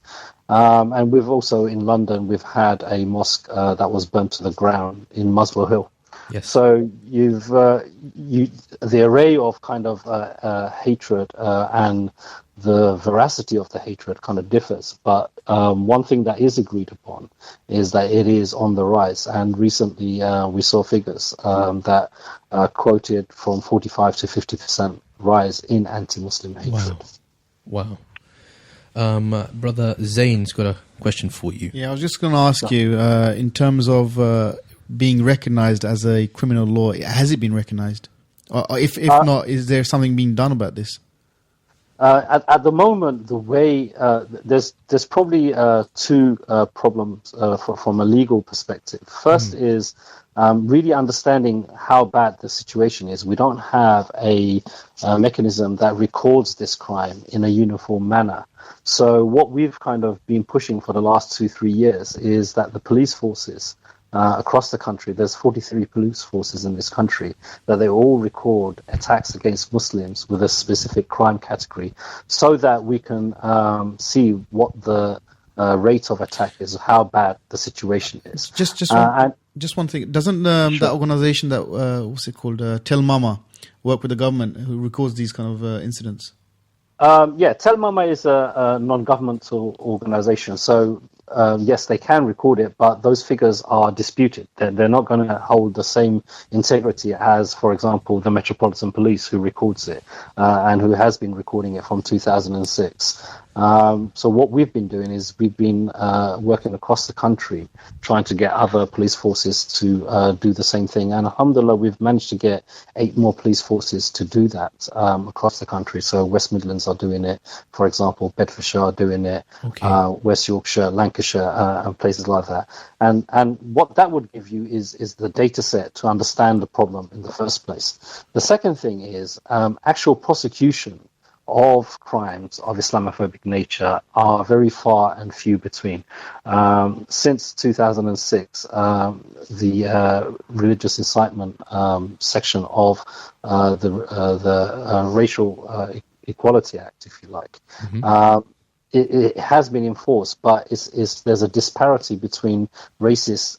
And we've also, in London, we've had a mosque that was burnt to the ground in Muswell Hill. Yes. So you've the array of kind of hatred and the veracity of the hatred kind of differs. But one thing that is agreed upon is that it is on the rise. And recently we saw figures that quoted from 45 to 50% rise in anti-Muslim hatred. Wow. Brother Zain's got a question for you. Yeah, I was just going to ask you, in terms of being recognised as a criminal law, has it been recognised? Or if not, is there something being done about this? At the moment, the way there's probably two problems from a legal perspective. First is really understanding how bad the situation is. We don't have a mechanism that records this crime in a uniform manner. So what we've kind of been pushing for the last 2-3 years is that the police forces across the country, there's 43 police forces in this country, that they all record attacks against Muslims with a specific crime category, so that we can see what the rate of attack is, how bad the situation is. Just one thing. Doesn't that organisation that what's it called, Tell Mama, work with the government who records these kind of incidents? Tell Mama is a non-governmental organisation, so yes, they can record it, but those figures are disputed. They're not going to hold the same integrity as, for example, the Metropolitan Police, who records it and who has been recording it from 2006. So what we've been doing is we've been working across the country trying to get other police forces to do the same thing. And alhamdulillah, we've managed to get 8 more police forces to do that across the country. So West Midlands are doing it, for example, Bedfordshire are doing it, West Yorkshire, Lancashire, and places like that. And what that would give you is the data set to understand the problem in the first place. The second thing is actual prosecution of crimes of Islamophobic nature are very far and few between. Since 2006, the religious incitement section of the Racial Equality Act, if you like, it has been enforced, but there's a disparity between racist,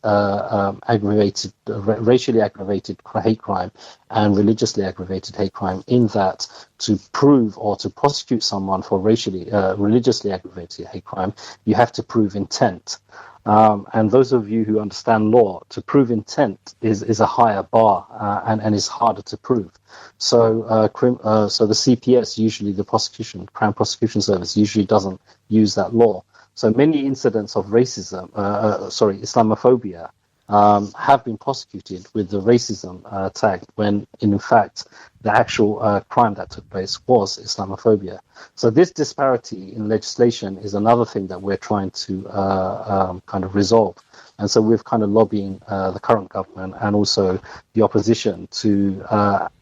racially aggravated hate crime and religiously aggravated hate crime, in that to prove or to prosecute someone for religiously aggravated hate crime, you have to prove intent. And those of you who understand law, to prove intent is a higher bar and is harder to prove. So the CPS, usually the Crown Prosecution Service, usually doesn't use that law. So many incidents of Islamophobia have been prosecuted with the racism tag, when in fact the actual crime that took place was Islamophobia. So this disparity in legislation is another thing that we're trying to kind of resolve. And so we're kind of lobbying the current government and also the opposition to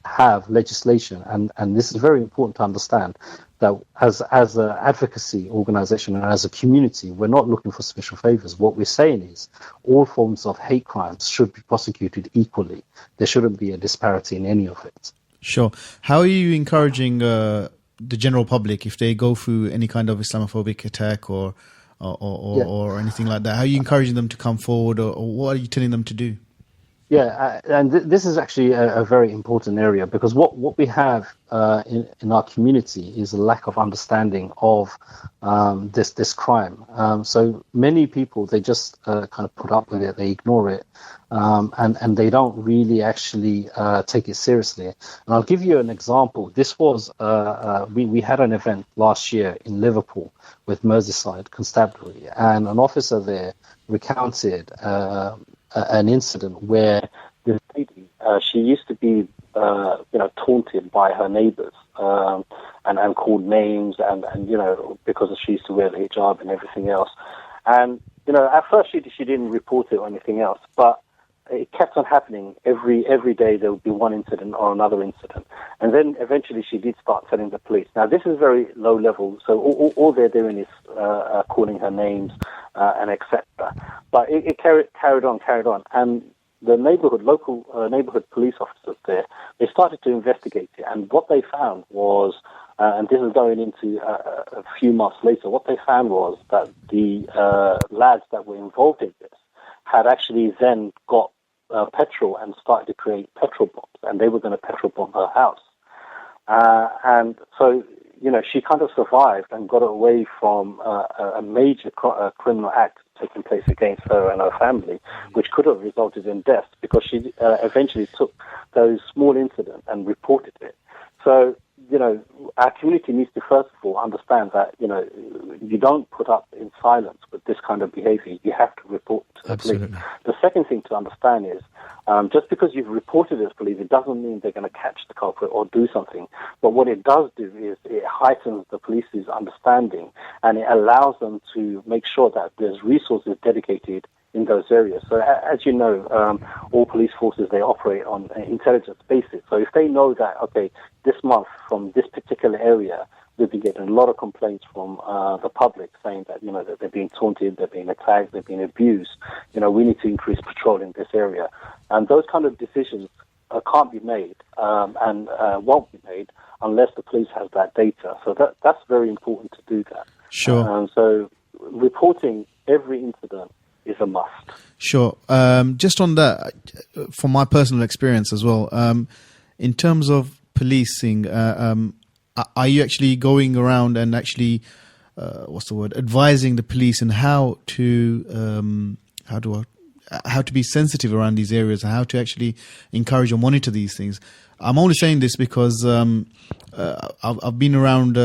have legislation. And this is very important to understand, that as an advocacy organisation and as a community, we're not looking for special favours. What we're saying is all forms of hate crimes should be prosecuted equally. There shouldn't be a disparity in any of it. Sure. How are you encouraging the general public if they go through any kind of Islamophobic attack or anything like that? How are you encouraging them to come forward, or what are you telling them to do? Yeah, and this is actually a very important area, because what we have in our community is a lack of understanding of this crime. So many people, they just kind of put up with it, they ignore it, and they don't really actually take it seriously. And I'll give you an example. This was we had an event last year in Liverpool with Merseyside Constabulary, and an officer there recounted an incident where this lady, she used to be, taunted by her neighbours and called names, and because she used to wear the hijab and everything else. And at first she didn't report it or anything else, but it kept on happening. Every day there would be one incident or another incident, and then eventually she did start telling the police. Now this is very low level, so all they're doing is calling her names and etc. But it carried on, and the local neighborhood police officers there, they started to investigate it, and what they found was, and this is going into a few months later, what they found was that the lads that were involved in this had actually then got petrol and started to create petrol bombs, and they were going to petrol bomb her house. And so, she kind of survived and got away from a major criminal act taking place against her and her family, which could have resulted in death, because she eventually took those small incidents and reported it. So, our community needs to first of all understand that, you don't put up in silence with this kind of behavior. You have to report to the police. The second thing to understand is, just because you've reported it to police, it doesn't mean they're going to catch the culprit or do something. But what it does do is it heightens the police's understanding, and it allows them to make sure that there's resources dedicated in those areas. So as you know, all police forces, they operate on an intelligence basis. So if they know that, okay, this month from this particular area, we've been getting a lot of complaints from the public saying that, that they're being taunted, they're being attacked, they're being abused, we need to increase patrol in this area. And those kind of decisions can't be made and won't be made unless the police has that data. So that's very important to do that. Sure. So reporting every incident is a must. Sure. Just on that, from my personal experience as well, in terms of policing, are you actually going around and actually, advising the police on how to be sensitive around these areas and how to actually encourage or monitor these things? I'm only saying this because I've been around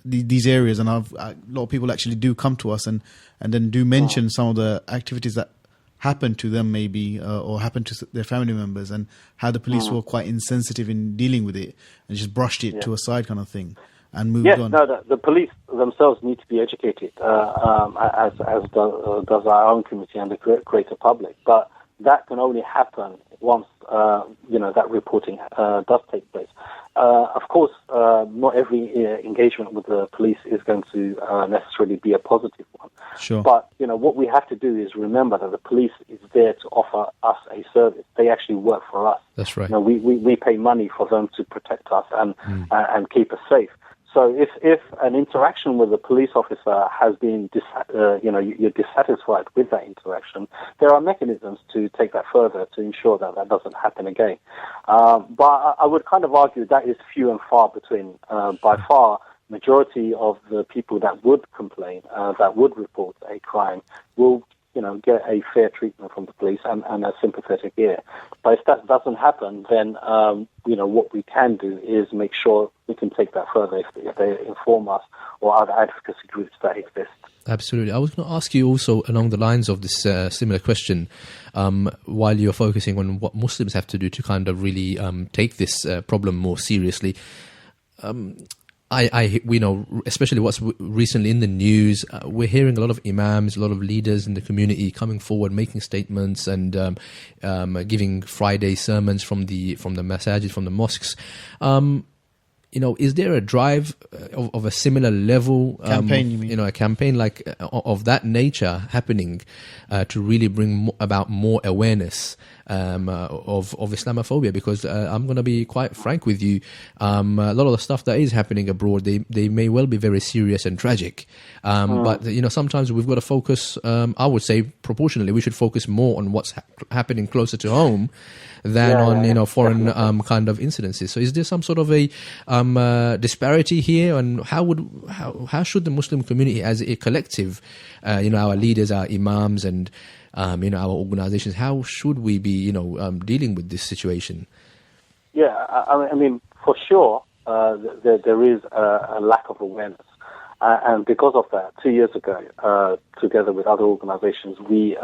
these areas, and a lot of people actually do come to us and then do mention some of the activities that happened to them maybe or happened to their family members, and how the police were quite insensitive in dealing with it and just brushed it to a side kind of thing and moved on. No, the police themselves need to be educated, as does our own community and the greater public. But that can only happen once that reporting does take place. Of course, not every engagement with the police is going to necessarily be a positive one. Sure. But what we have to do is remember that the police is there to offer us a service. They actually work for us. That's right. We pay money for them to protect us and keep us safe. So if an interaction with a police officer has been, you're dissatisfied with that interaction, there are mechanisms to take that further to ensure that that doesn't happen again. But I would kind of argue that is few and far between. By far, majority of the people that would complain, that would report a crime, will get a fair treatment from the police and a sympathetic ear. But if that doesn't happen, then, what we can do is make sure we can take that further if they inform us or other advocacy groups that exist. Absolutely. I was going to ask you also along the lines of this similar question, while you're focusing on what Muslims have to do to kind of really take this problem more seriously. We know, especially what's recently in the news, we're hearing a lot of imams, a lot of leaders in the community coming forward, making statements and giving Friday sermons from the masajid, from the mosques. Is there a drive of a similar level? Campaign, you mean? A campaign like of that nature happening to really bring about more awareness of Islamophobia, because I'm going to be quite frank with you. A lot of the stuff that is happening abroad, they may well be very serious and tragic. But sometimes we've got to focus. I would say proportionally, we should focus more on what's happening closer to home than on foreign kind of incidences. So is there some sort of a disparity here, and how should the Muslim community as a collective, our leaders, our imams, and our organizations, how should we be dealing with this situation? I mean for sure there is a lack of awareness. And because of that, 2 years ago, together with other organizations, we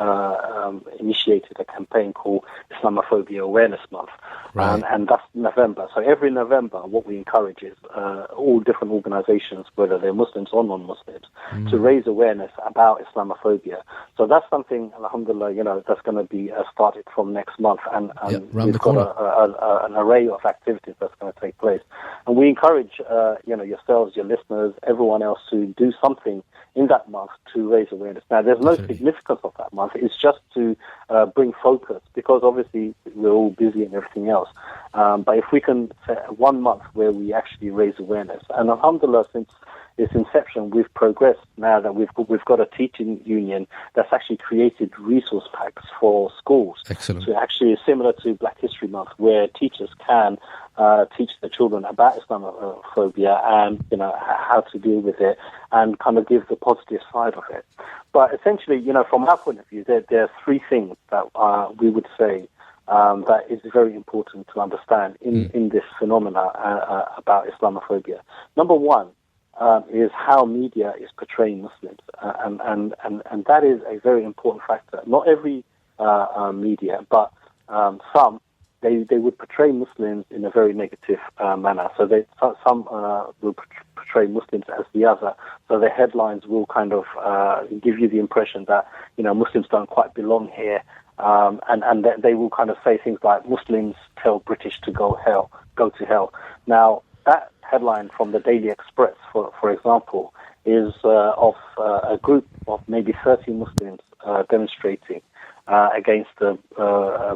initiated a campaign called Islamophobia Awareness Month. Right. And that's November. So every November, what we encourage is all different organizations, whether they're Muslims or non-Muslims, to raise awareness about Islamophobia. So that's something, alhamdulillah, that's going to be started from next month. And we've got an array of activities that's going to take place. And we encourage, yourselves, your listeners, everyone else to do something in that month to raise awareness. Now, there's no significance of that month. It's just to bring focus, because obviously we're all busy and everything else. But if we can set 1 month where we actually raise awareness, and alhamdulillah, since its inception, we've progressed now that we've got a teaching union that's actually created resource packs for schools. Excellent. So actually similar to Black History Month, where teachers can teach their children about Islamophobia and how to deal with it and kind of give the positive side of it. But essentially, from our point of view, there are 3 things that we would say that is very important to understand in this phenomena about Islamophobia. Number 1 is how media is portraying Muslims, and that is a very important factor. Not every media, but some. They would portray Muslims in a very negative manner. So some will portray Muslims as the other. So the headlines will kind of give you the impression that Muslims don't quite belong here, and they will kind of say things like Muslims tell British to go to hell. Now that headline from the Daily Express, for example, is of a group of maybe 30 Muslims demonstrating against the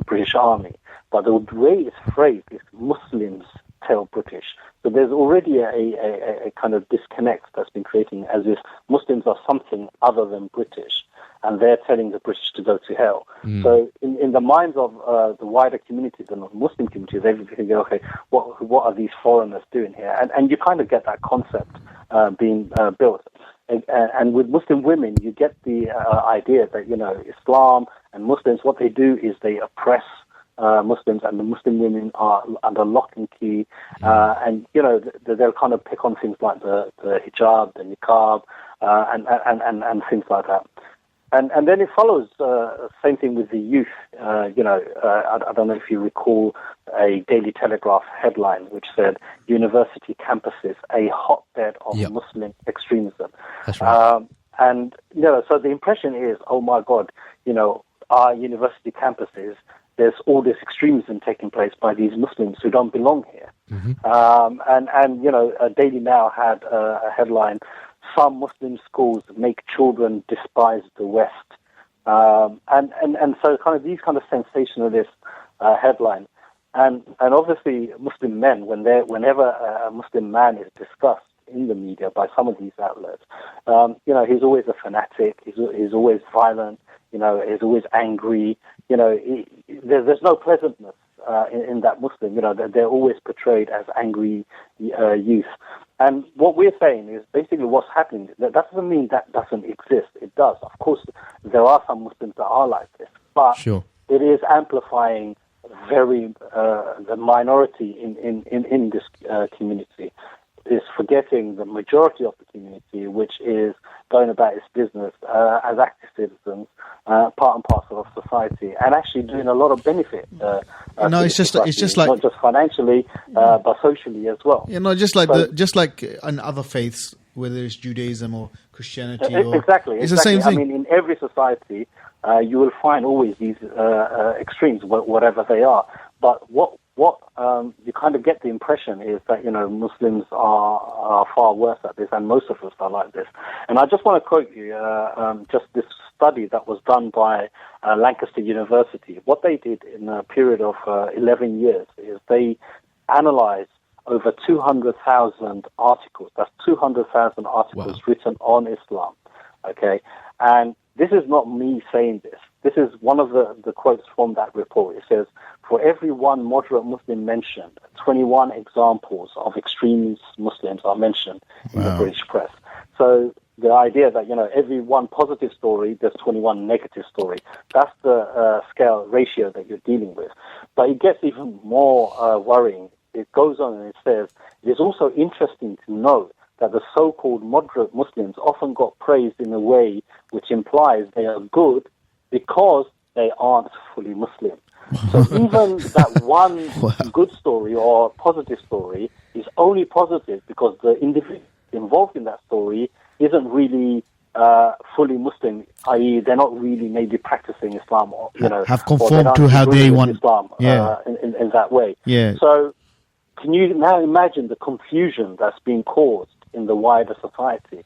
British Army. But the way it's phrased is Muslims tell British. So there's already a kind of disconnect that's been creating, as if Muslims are something other than British, and they're telling the British to go to hell. So in the minds of the wider community, the Muslim community, they think, okay, what are these foreigners doing here? And you kind of get that concept being built. And with Muslim women, you get the idea that, Islam and Muslims, what they do is they oppress Muslims, and the Muslim women are under lock and key, and they'll kind of pick on things like the hijab, the niqab, and things like that. And then it follows same thing with the youth. I don't know if you recall a Daily Telegraph headline which said "University campuses a hotbed of Muslim extremism." That's right. And so the impression is, oh my God, our university campuses, there's all this extremism taking place by these Muslims who don't belong here. Daily Mail had a headline: "Some Muslim schools make children despise the West." And so kind of these kind of sensationalist headlines. And obviously Muslim men, whenever a Muslim man is discussed in the media by some of these outlets, he's always a fanatic, he's always violent, he's always angry, there's no pleasantness in that Muslim, they're always portrayed as angry youth. And what we're saying is basically what's happening. That doesn't mean that doesn't exist. It does. Of course, there are some Muslims that are like this, but it is amplifying the minority in this community. Is forgetting the majority of the community, which is going about its business as active citizens, part and parcel of society, and actually doing a lot of benefit. It's just like not just financially, but socially as well. Just like in other faiths, whether it's Judaism or Christianity, exactly. It's the same thing. I mean, in every society, you will find always these extremes, whatever they are. But what you kind of get the impression is that Muslims are far worse at this, and most of us are like this. And I just want to quote you just this study that was done by Lancaster University. What they did in a period of 11 years is they analyzed over 200,000 articles. That's 200,000 articles written on Islam. Okay, and this is not me saying this. This is one of the quotes from that report. It says, for every one moderate Muslim mentioned, 21 examples of extremist Muslims are mentioned in the British press. So the idea that, every one positive story, there's 21 negative story. That's the scale ratio that you're dealing with. But it gets even more worrying. It goes on and it says, it is also interesting to note that the so-called moderate Muslims often got praised in a way which implies they are good because they aren't fully Muslim. So even that one good story or positive story is only positive because the individual involved in that story isn't really fully Muslim, i.e. they're not really maybe practicing Islam or, have conformed to how they want Islam in that way. Yeah. So can you now imagine the confusion that's being caused in the wider society?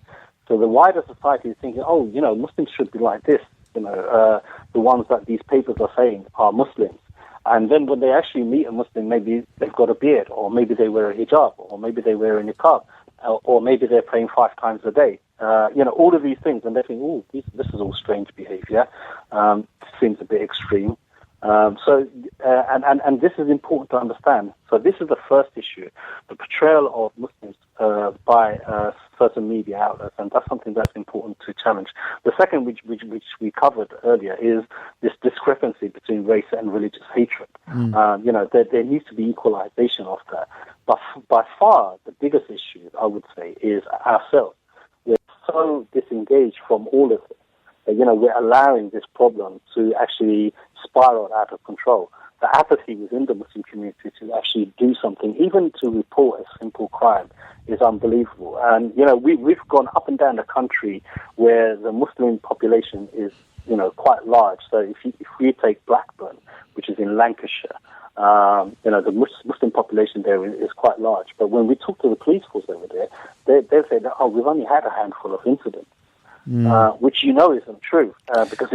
So the wider society is thinking, Muslims should be like this. The ones that these papers are saying are Muslims. And then when they actually meet a Muslim, maybe they've got a beard, or maybe they wear a hijab, or maybe they wear a niqab, or maybe they're praying 5 times a day. All of these things, and they think, this is all strange behavior. Seems a bit extreme. And this is important to understand. So this is the first issue, the portrayal of Muslims by certain media outlets, and that's something that's important to challenge. The second, which we covered earlier, is this discrepancy between race and religious hatred. There needs to be equalization of that. But by far, the biggest issue, I would say, is ourselves. We're so disengaged from all of it. We're allowing this problem to actually spiral out of control. The apathy within the Muslim community to actually do something, even to report a simple crime, is unbelievable. And, we've gone up and down the country where the Muslim population is, quite large. So if we take Blackburn, which is in Lancashire, the Muslim population there is quite large. But when we talk to the police force over there, they'll say that, we've only had a handful of incidents. Which isn't true, because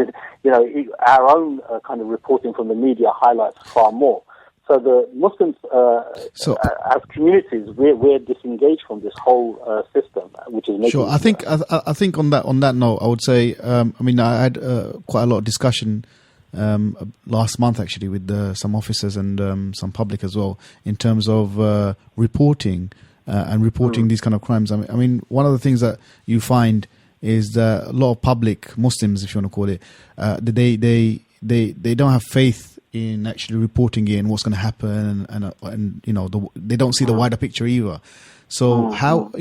our own kind of reporting from the media highlights far more. So the Muslims, as communities, we're disengaged from this whole system, which is making. Sure, I think on that note, I would say, I had quite a lot of discussion last month actually with some officers and some public as well in terms of reporting these kind of crimes. I mean, one of the things that you find is that a lot of public Muslims, if you want to call it, they don't have faith in actually reporting it and what's going to happen, and they don't see the wider picture either. So how,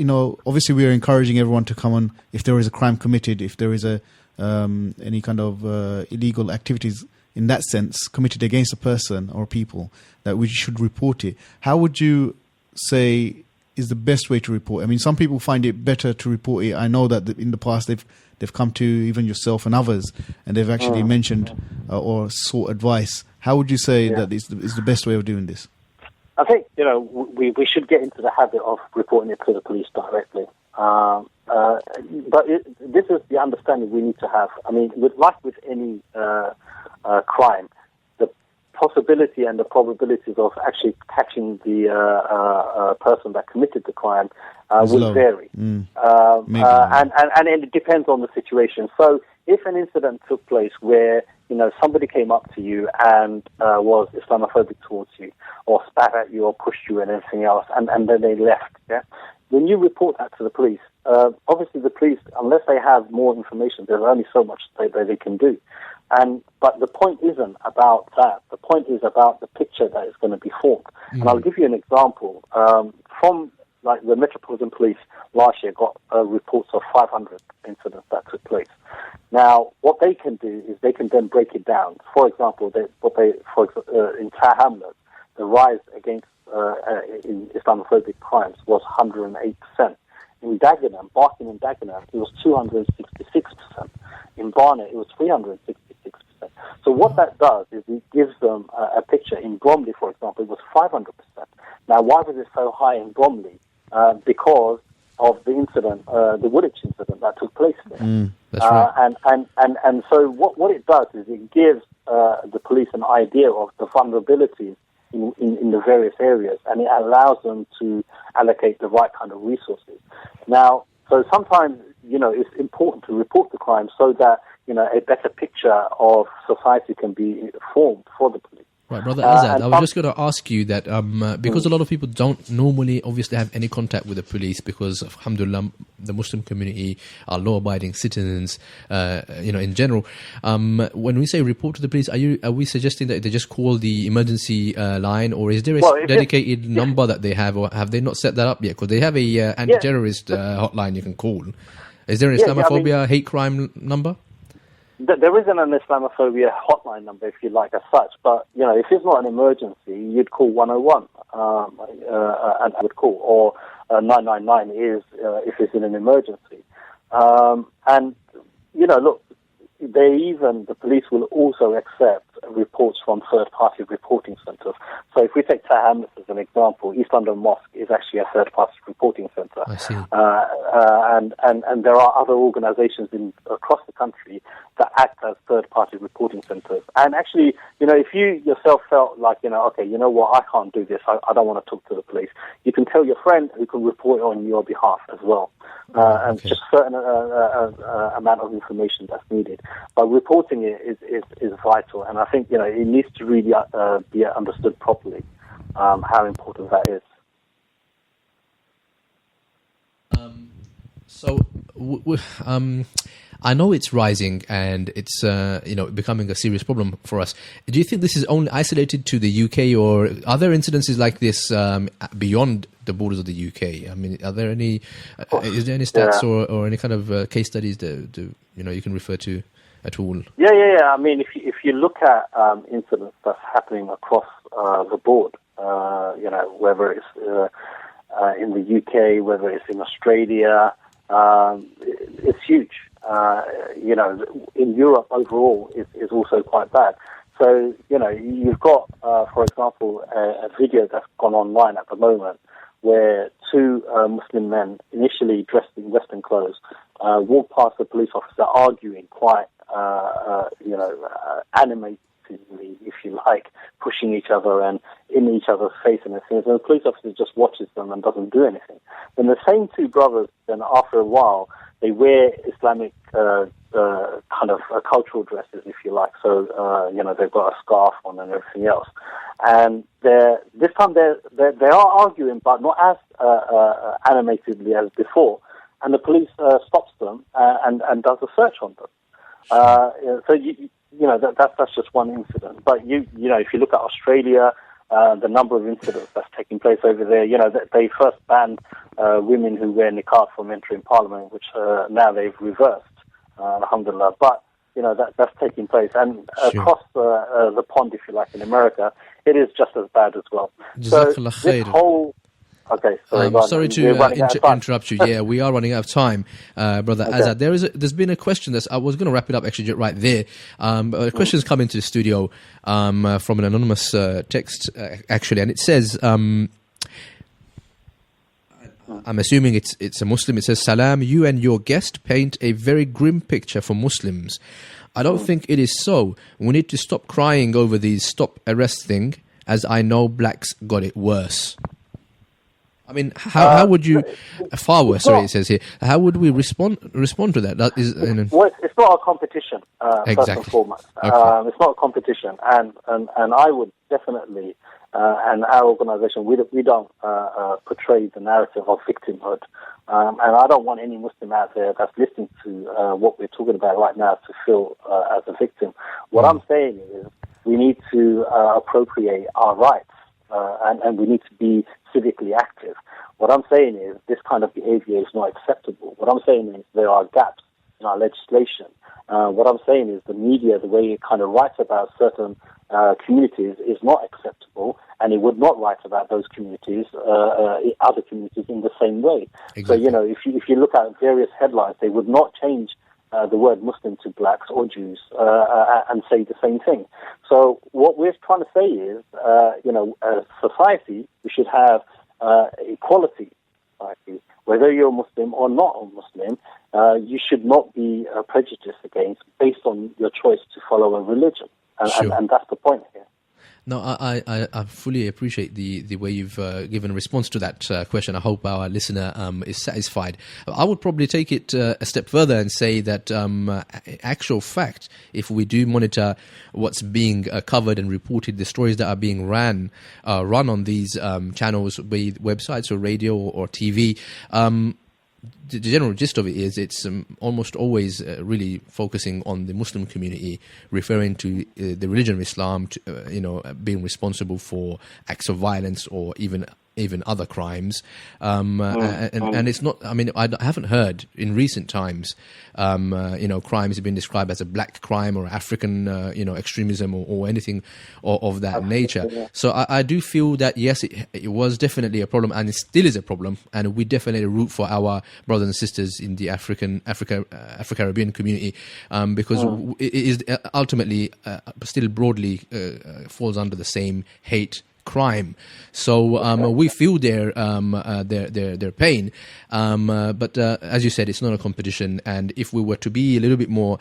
obviously we are encouraging everyone to come on if there is a crime committed, if there is any kind of illegal activities in that sense committed against a person or people, that we should report it. How would you say is the best way to report? I mean, some people find it better to report it. I know that in the past they've come to even yourself and others, and they've actually mentioned or sought advice. How would you say that is the best way of doing this? I think we should get into the habit of reporting it to the police directly. But this is the understanding we need to have. I mean, with any crime, the possibility and the probabilities of actually catching the person that committed the crime will vary. And it depends on the situation. So if an incident took place where somebody came up to you and was Islamophobic towards you, or spat at you, or pushed you, and everything else, and then they left, when you report that to the police, obviously the police, unless they have more information, there's only so much they can do. But the point isn't about that. The point is about the picture that is going to be formed. And I'll give you an example. From the Metropolitan Police last year got reports of 500 incidents that took place. Now, what they can do is they can then break it down. For example, in Tower Hamlets, the rise against in Islamophobic crimes was 108%. In Dagenham, Barking and Dagenham, it was 266%. In Barnet, it was 366%. So what that does is it gives them a picture. In Bromley, for example, it was 500%. Now, why was it so high in Bromley? Because of the incident, the Woolwich incident that took place there. That's right. And so what it does is it gives the police an idea of the vulnerabilities in the various areas, and it allows them to allocate the right kind of resources. Now, so sometimes, it's important to report the crime so that, a better picture of society can be formed for the police. Right, Brother Azad, I was just going to ask you that because a lot of people don't normally obviously have any contact with the police because, alhamdulillah, the Muslim community are law-abiding citizens, in general. When we say report to the police, are we suggesting that they just call the emergency line, or is there a dedicated number that they have, or have they not set that up yet? Because they have a anti-terrorist hotline you can call. Is there an Islamophobia hate crime number? There isn't an Islamophobia hotline number, if you like, as such. But, if it's not an emergency, you'd call 101 and would call. Or 999 is if it's in an emergency. Look, the police will also accept reports from third-party reporting centres. So if we take Tahammud as an example, East London Mosque is actually a third-party reporting centre. I see. And there are other organisations across the country that act as third-party reporting centres. And actually, if you yourself felt like, okay, you know what, I can't do this, I don't want to talk to the police, you can tell your friend who can report on your behalf as well. And just certain amount of information that's needed. But reporting it is vital, and I think it needs to really be understood properly how important that is. I know it's rising and it's becoming a serious problem for us. Do you think this is only isolated to the UK, or are there incidences like this beyond the borders of the UK? I mean, are there any? Is there any stats or any kind of case studies that you can refer to at all? Yeah. I mean, if you look at incidents that's happening across the board, whether it's in the UK, whether it's in Australia, it's huge. In Europe overall is also quite bad. So, you've got, for example, a video that's gone online at the moment where two Muslim men, initially dressed in Western clothes, walk past a police officer arguing quite, animatedly, if you like, pushing each other and in each other's face and everything. So the police officer just watches them and doesn't do anything. Then the same two brothers, then after a while, they wear Islamic kind of cultural dresses, if you like. So, they've got a scarf on and everything else. And this time they are arguing, but not as animatedly as before. And the police stops them and does a search on them. So that's just one incident. But if you look at Australia, the number of incidents that's taking place over there, they first banned women who wear niqab from entering Parliament, which now they've reversed, alhamdulillah. But that's taking place, and across the pond, if you like, in America, it is just as bad as well. So this whole Okay, sorry to interrupt you. Yeah, we are running out of time, Brother Azad. There's been a question I was going to wrap it up actually right there. A question's come into the studio from an anonymous text actually, and it says, I'm assuming it's a Muslim. It says, "Salam, you and your guest paint a very grim picture for Muslims. I don't think it is so. We need to stop crying over these stop arrest thing, as I know blacks got it worse." I mean, how would you, far worse, sorry, it says here, how would we respond to that? That is, well, it's not a competition, first and foremost. Okay. It's not a competition, and I would definitely, and our organisation, we don't portray the narrative of victimhood, and I don't want any Muslim out there that's listening to what we're talking about right now to feel as a victim. What I'm saying is we need to appropriate our rights, and we need to be civically active. What I'm saying is this kind of behavior is not acceptable. What I'm saying is there are gaps in our legislation. What I'm saying is the media, the way it kind of writes about certain communities is not acceptable, and it would not write about those communities, other communities in the same way. Exactly. So, if you look at various headlines, they would not change the word Muslim to blacks or Jews and say the same thing. So what we're trying to say is, as society, we should have equality society, whether you're Muslim or not a Muslim, you should not be prejudiced against based on your choice to follow a religion. And that's the point here. No, I fully appreciate the way you've given a response to that question. I hope our listener is satisfied. I would probably take it a step further and say that actual fact, if we do monitor what's being covered and reported, the stories that are being run on these channels, be it websites or radio or TV, the general gist of it is it's almost always really focusing on the Muslim community, referring to the religion of Islam, being responsible for acts of violence or even other crimes. And it's not, I mean, I haven't heard in recent times, crimes have been described as a black crime or African, extremism or anything of that nature. Yeah. So I do feel that, yes, it was definitely a problem and it still is a problem. And we definitely root for our brothers and sisters in the Afro-Caribbean community, because it is ultimately still broadly falls under the same hate crime. So we feel their pain, but as you said, it's not a competition. And if we were to be a little bit more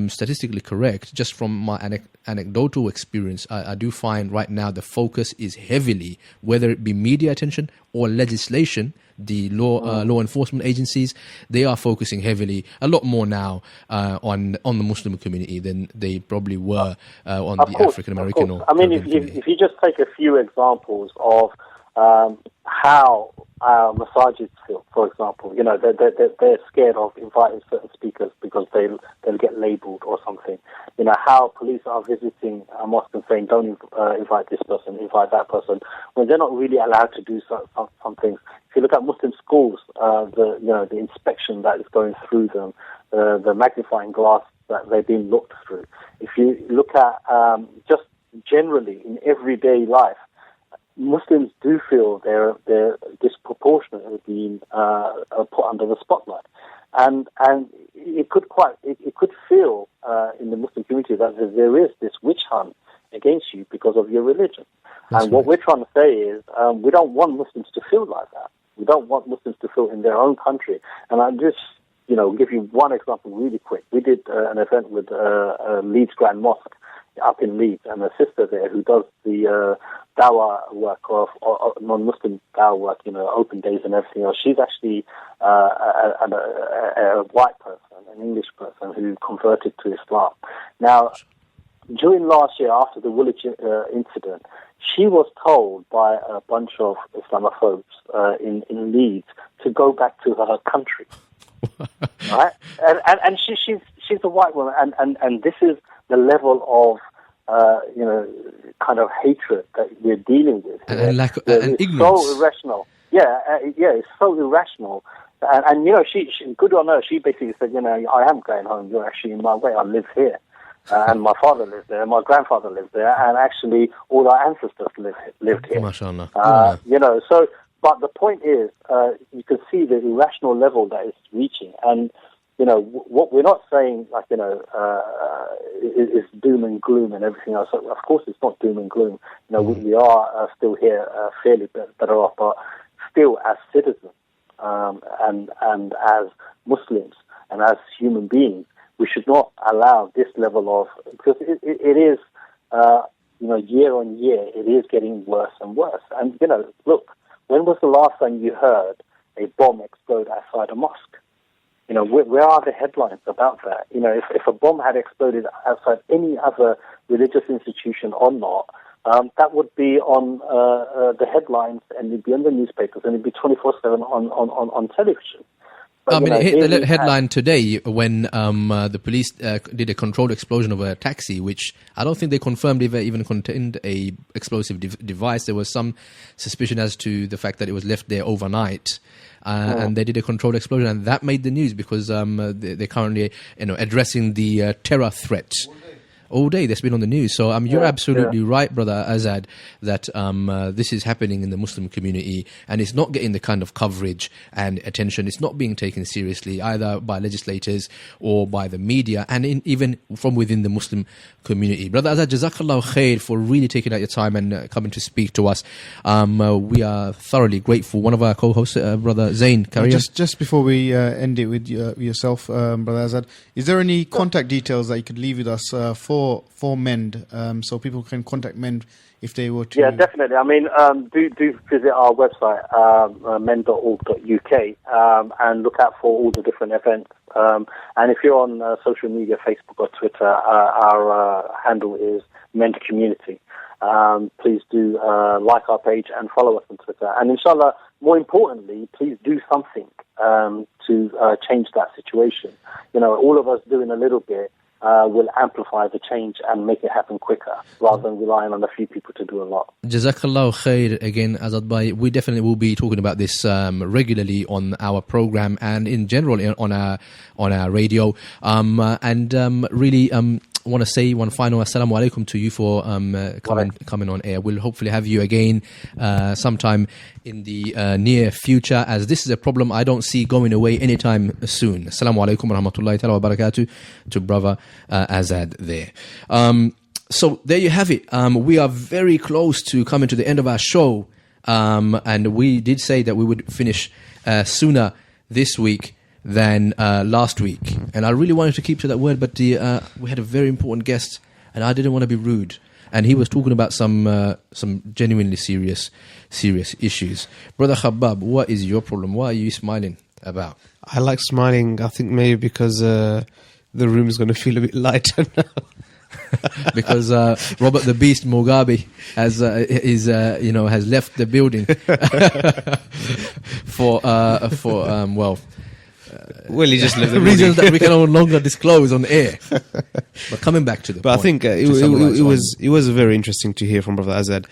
statistically correct, just from my anecdotal experience, I do find right now the focus is heavily, whether it be media attention or legislation, the law enforcement agencies, they are focusing heavily, a lot more now, on the Muslim community than they probably were on the African American. I mean, if you just take a few examples of how masajids feel, for example, they're scared of inviting certain speakers because they'll get labelled or something. How police are visiting a mosque and saying, don't invite this person, invite that person, when they're not really allowed to do some things. If you look at Muslim schools, the inspection that is going through them, the magnifying glass that they're being looked through. If you look at just generally in everyday life, Muslims do feel they're disproportionately being put under the spotlight, and it could feel in the Muslim community that there is this witch hunt against you because of your religion. That's what we're trying to say is we don't want Muslims to feel like that. We don't want Muslims to feel in their own country. And I just give you one example really quick. We did an event with Leeds Grand Mosque up in Leeds, and a sister there who does the dawah work of non-Muslim dawah work, open days and everything else. She's actually a white person, an English person who converted to Islam. Now, during last year, after the Woolwich incident, she was told by a bunch of Islamophobes in Leeds to go back to her country. Right? And she's a white woman, and this is the level of kind of hatred that we're dealing with here. And ignorance. So irrational. It's so irrational. And she good on her, she basically said, I am going home. You're actually in my way. I live here. And my father lives there, my grandfather lives there, and actually all our ancestors lived here. MashaAllah. But the point is, you can see the irrational level that it's reaching. And, what we're not saying, is doom and gloom and everything else. So of course, it's not doom and gloom. We are still here fairly better off, but still as citizens and as Muslims and as human beings, we should not allow this level of, because it is, year on year, it is getting worse and worse. And, look, when was the last time you heard a bomb explode outside a mosque? Where are the headlines about that? If a bomb had exploded outside any other religious institution or not, that would be on the headlines, and it'd be on the newspapers, and it'd be 24/7 on television. But, it hit the headline today when the police did a controlled explosion of a taxi, which I don't think they confirmed if it even contained a explosive device. There was some suspicion as to the fact that it was left there overnight. And they did a controlled explosion, and that made the news because they're currently, addressing the terror threat all day. That's been on the news. So you're absolutely right, brother Azad, that this is happening in the Muslim community, and it's not getting the kind of coverage and attention. It's not being taken seriously either by legislators or by the media, and even from within the Muslim community. Brother Azad, Jazakallah khair for really taking out your time and coming to speak to us. We are thoroughly grateful. One of our co-hosts, Brother Zain, just before we end it with yourself, Brother Azad, is there any contact details that you could leave with us for MEND, so people can contact MEND if they were to... Yeah, definitely. I mean, do visit our website, mend.org.uk, and look out for all the different events. And if you're on social media, Facebook or Twitter, our handle is MEND Community. Please do like our page and follow us on Twitter. And inshallah, more importantly, please do something to change that situation. You know, all of us doing a little bit will amplify the change and make it happen quicker, rather than relying on a few people to do a lot. Jazakallah khair again, Azad Bhai. We definitely will be talking about this regularly on our program and in general on our radio. Really want to say one final assalamu alaikum to you for coming on air. We'll hopefully have you again sometime in the near future, as this is a problem I don't see going away anytime soon. Assalamu alaikum wa rahmatullahi ta'ala wa barakatuh to brother Azad there. So there you have it. We are very close to coming to the end of our show, and we did say that we would finish sooner this week than last week, and I really wanted to keep to that word, but we had a very important guest, and I didn't want to be rude, and he was talking about some genuinely serious issues. Brother Khabbab, what is your problem? What are you smiling about? I like smiling, I think maybe because the room is going to feel a bit lighter now. Because Robert the Beast Mugabe has left the building well, he just left the reasons that we can no longer disclose on air. But coming back to the point, I think it was very interesting to hear from Brother Azad.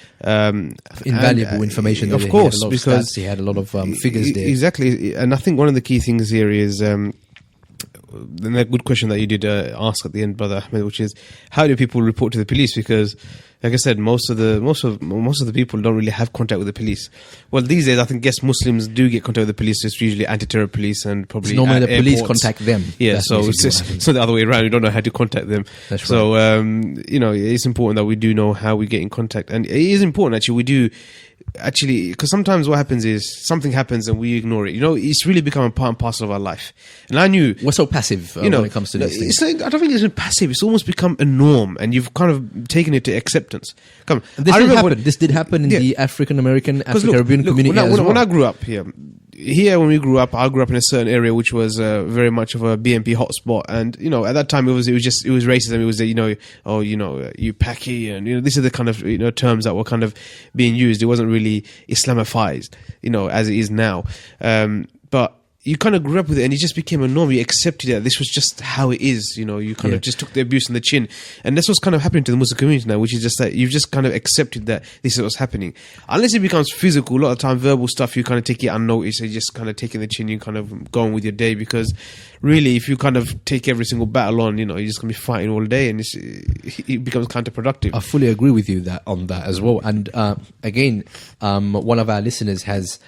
Invaluable information. Of course, because he had a lot of figures there. Exactly, and I think one of the key things here is the good question that you did ask at the end, Brother Ahmed, which is how do people report to the police? Because, like I said, most of the people don't really have contact with the police. Well, these days, I think Muslims do get contact with the police. It's usually anti-terror police and probably it's normally the police airports. Contact them. Yeah, so it's not the other way around. We don't know how to contact them. That's right. So it's important that we do know how we get in contact, and it is important actually. We do. Actually, because sometimes what happens is something happens and we ignore it. You know, it's really become a part and parcel of our life. And I knew we're so passive when it comes to these things. It's like, I don't think it's passive. It's almost become a norm, and you've kind of taken it to acceptance. Come on, this did happen in the African American, Afro-Caribbean community as well. When I grew up here when we grew up, I grew up in a certain area which was very much of a BNP hotspot, and at that time it was racism. It was you Paki, and these are the kind of terms that were kind of being used. It wasn't really Islamized, as it is now. But you kind of grew up with it, and it just became a norm. You accepted it. This was just how it is. You kind of just took the abuse in the chin, and that's what's kind of happening to the Muslim community now, which is just that you've just kind of accepted that this is what's happening. Unless it becomes physical, a lot of time verbal stuff, you kind of take it unnoticed. You just kind of taking the chin, you kind of go on with your day, because really, if you kind of take every single battle on, you're just gonna be fighting all day, and it becomes counterproductive. I fully agree with you on that as well. And again, one of our listeners has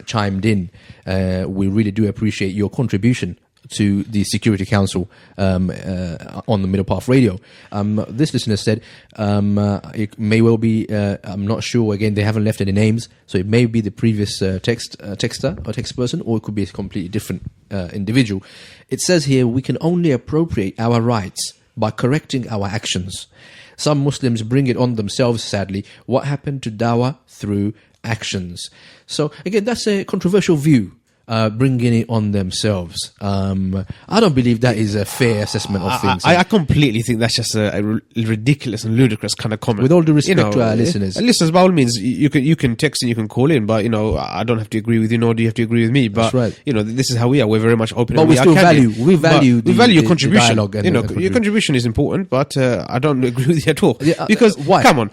chimed in. We really do appreciate your contribution to the Security Council on the Middle Path Radio. This listener said it may well be, I'm not sure, again, they haven't left any names, so it may be the previous texter or text person, or it could be a completely different individual. It says here, we can only appropriate our rights by correcting our actions. Some Muslims bring it on themselves, sadly. What happened to dawah through actions? So again, that's a controversial view. Bringing it on themselves. I don't believe that is a fair assessment of things. I completely think that's just a ridiculous and ludicrous kind of comment. With all due respect to our listeners. Listeners, by all means, you can text and you can call in, but I don't have to agree with you, nor do you have to agree with me. But that's right. This is how we are. We're very much open. But we still value your contribution. Dialogue Your contribution is important, but I don't agree with you at all. Because why? Come on,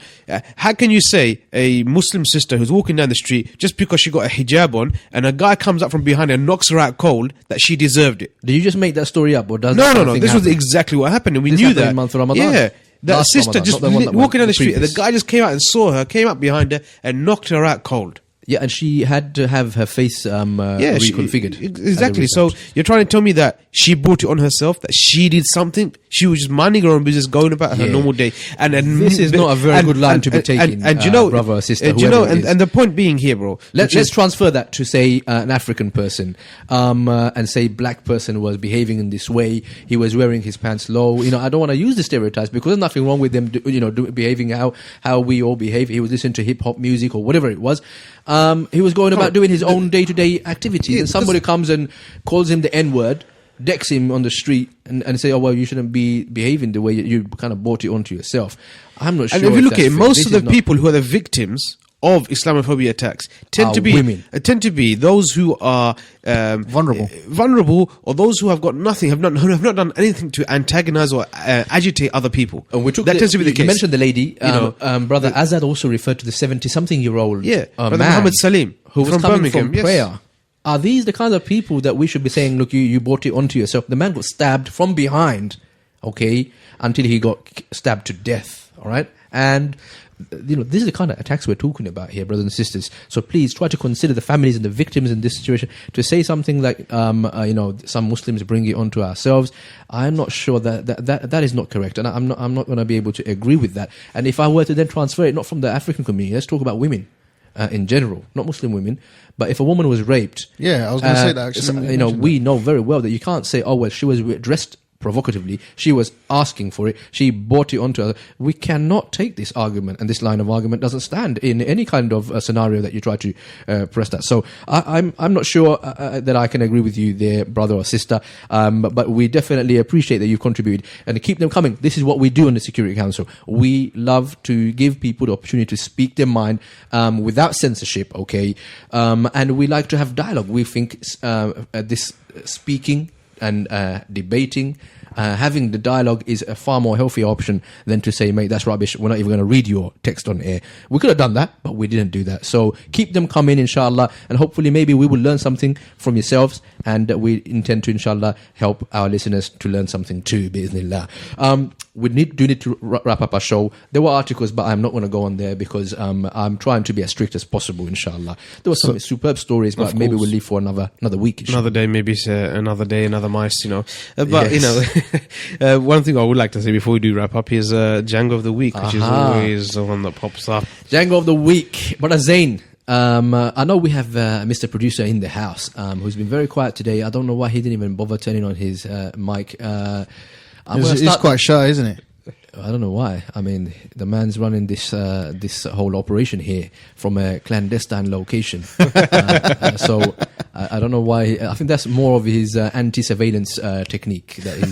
how can you say a Muslim sister who's walking down the street just because she got a hijab on, and a guy comes up from from behind and knocks her out cold, that she deserved it. Did you just make that story up, or does No. This was exactly what happened, and we This knew happened that. in month of Ramadan? Yeah. That Last sister Ramadan, just not the one that walking down the went street, and the previous. guy just came out and saw her, came up behind her, and knocked her out cold. Yeah, and she had to have her face reconfigured. Exactly. So you're trying to tell me that she brought it on herself, that she did something. She was just minding her own business, going about her normal day. And this is not a very good line to be taken, And you know, brother or sister, and you whoever know, it is. and the point being here, bro. Let's transfer that to, say, an African person, and say black person was behaving in this way. He was wearing his pants low. You know, I don't want to use the stereotypes because there's nothing wrong with them, behaving how we all behave. He was listening to hip hop music or whatever it was. He was going about doing his own day-to-day activities, and somebody comes and calls him the N-word, decks him on the street, and say, "Oh well, you shouldn't be behaving the way you kind of brought it onto yourself." I'm not sure. And if you look at it, that's most fair. of the people who are the victims of Islamophobia attacks tend to be women. Tend to be those who are vulnerable, or those who have got nothing, who have not done anything to antagonize or agitate other people. And that tends to be the case. You mentioned the lady, brother Azad also referred to the 70-something-year-old Brother man Muhammad Salim, who was from coming Birmingham, from yes. prayer. Are these the kinds of people that we should be saying, look, you brought it onto yourself? The man got stabbed from behind, okay, until he got stabbed to death, all right? And this is the kind of attacks we're talking about here, brothers and sisters. So please try to consider the families and the victims in this situation. To say something like, some Muslims bring it onto ourselves, I'm not sure that is not correct, and I'm not going to be able to agree with that. And if I were to then transfer it, not from the African community, let's talk about women. In general, not Muslim women, but if a woman was raped, Yeah, I was going to say that actually. we know very well that you can't say, "Oh well, she was dressed provocatively. She was asking for it. She brought it onto us." We cannot take this argument, and this line of argument doesn't stand in any kind of scenario that you try to press that. So I'm not sure that I can agree with you there, brother or sister. But we definitely appreciate that you've contributed, and keep them coming. This is what we do in the Security Council. We love to give people the opportunity to speak their mind without censorship. Okay, and we like to have dialogue. We think this speaking and debating, having the dialogue is a far more healthy option than to say, mate, that's rubbish, we're not even going to read your text on air. We could have done that, but we didn't do that. So keep them coming, inshallah, and hopefully maybe we will learn something from yourselves, and we intend to, inshallah, help our listeners to learn something too, bi'ithnillah. We need to wrap up our show. There were articles, but I'm not going to go on there because I'm trying to be as strict as possible, inshallah. There were some superb stories, but maybe we'll leave for another week. Inshallah. Another day, maybe it's another day, another mice, But, Yes. one thing I would like to say before we do wrap up is Django of the Week, which is always the one that pops up. Django of the Week. Brother Zain, I know we have Mr. Producer in the house who's been very quiet today. I don't know why he didn't even bother turning on his mic. He's quite shy, isn't he? I don't know why. I mean, the man's running this whole operation here from a clandestine location. So I don't know why. I think that's more of his anti-surveillance technique that he's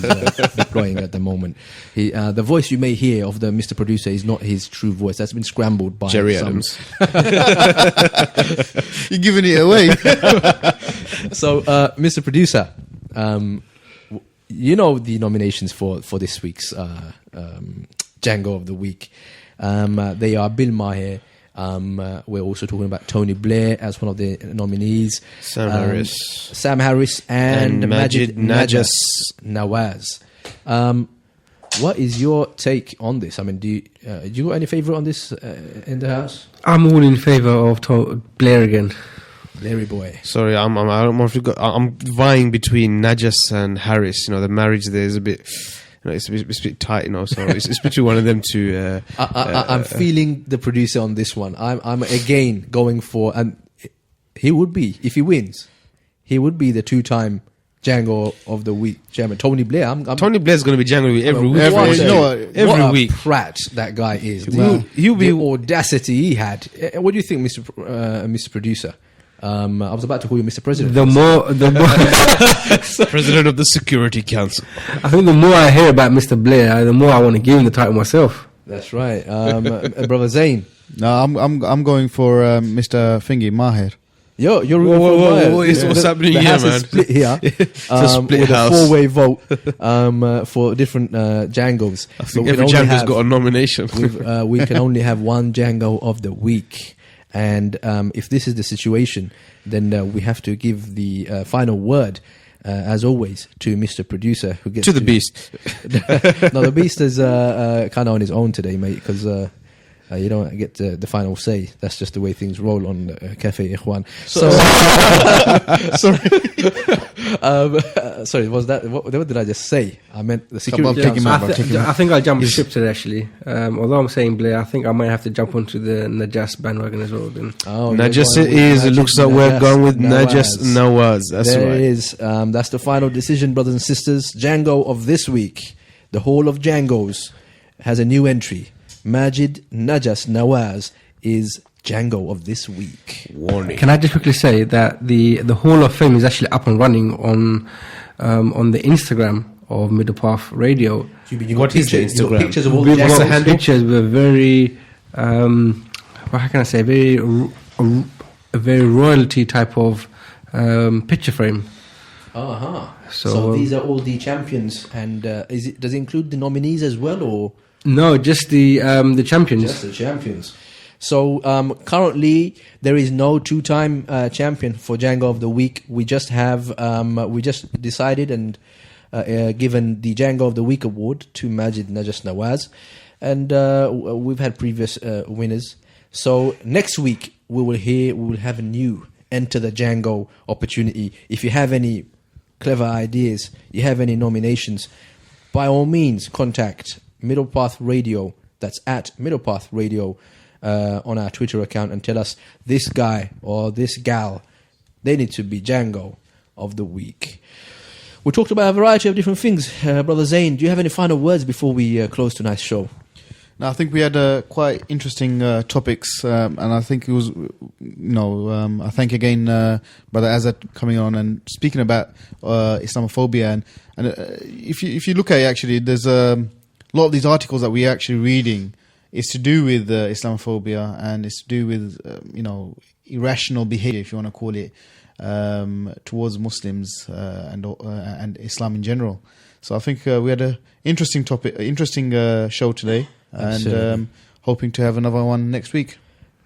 deploying at the moment. The voice you may hear of the Mr. Producer is not his true voice. That's been scrambled by Jerry some... Adams. You're giving it away. So, Mr. Producer, you know the nominations for this week's Django of the Week. They are Bill Maher. We're also talking about Tony Blair as one of the nominees. Sam Harris and Majid Nawaz. What is your take on this? I mean, do you got any favourite on this in the house? I'm all in favour of Blair again. Larry boy. Sorry, I'm vying between Najas and Harris. The marriage there is a bit, it's a bit tight. So it's between one of them two. I'm feeling the producer on this one. I'm again going for, and he would be, if he wins, he would be the two-time Django of the Week chairman. Tony Blair. Tony Blair's going to be Django of the Week every week. Every week. Prat that guy is. He'll be the audacity he had. What do you think, Mr. Producer? I was about to call you Mr. President. The more President of the Security Council. I think the more I hear about Mr. Blair, the more I want to give him the title myself. That's right, brother Zain. No, I'm going for Mr. Fingy Maher. You're what's happening here, man? Split here. It's a split with house. A 4-way vote for different Djangos. I think every Django's got a nomination. We can only have one Django of the Week. And if this is the situation, then we have to give the final word, as always, to Mr. Producer, who gets To the beast. No, the beast is kind of on his own today, mate, because you don't get the final say. That's just the way things roll on Café Ikhwan. Sorry, was that what did I just say? I meant the security. I think I'll jump ship today, actually. Although I'm saying Blair, I think I might have to jump onto the Najas bandwagon as well. Then. Najas it looks like we're going with Najas Nawaz. That's there right. it is. That's the final decision, brothers and sisters. Django of this week, the Hall of Djangos, has a new entry. Majid Najas Nawaz is Django of this week. Warning. Can I just quickly say that the Hall of Fame is actually up and running on the Instagram of Middle Path Radio. What is the Instagram? Pictures of all We've the got Djangos. pictures with very, how can I say, a very royalty type of picture frame. So these are all the champions, and does it include the nominees as well, or? No, just the champions. Just the champions. So currently there is no two-time champion for Django of the Week. We just have we just decided and given the Django of the Week award to Majid Najas Nawaz, and we've had previous winners. So next week we will have a new Enter the Django opportunity. If you have any clever ideas, you have any nominations, by all means contact Middle Path Radio. That's at Middle Path Radio on our Twitter account, and tell us this guy or this gal, they need to be Django of the Week. We talked about a variety of different things. Brother Zain, do you have any final words before we close tonight's show? No, I think we had quite interesting topics, and I think it was, I thank again Brother Azad coming on and speaking about Islamophobia, and if you look at it, actually, there's a lot of these articles that we're actually reading is to do with Islamophobia, and it's to do with irrational behavior, if you want to call it, towards Muslims and Islam in general. So I think we had an interesting show today, and hoping to have another one next week.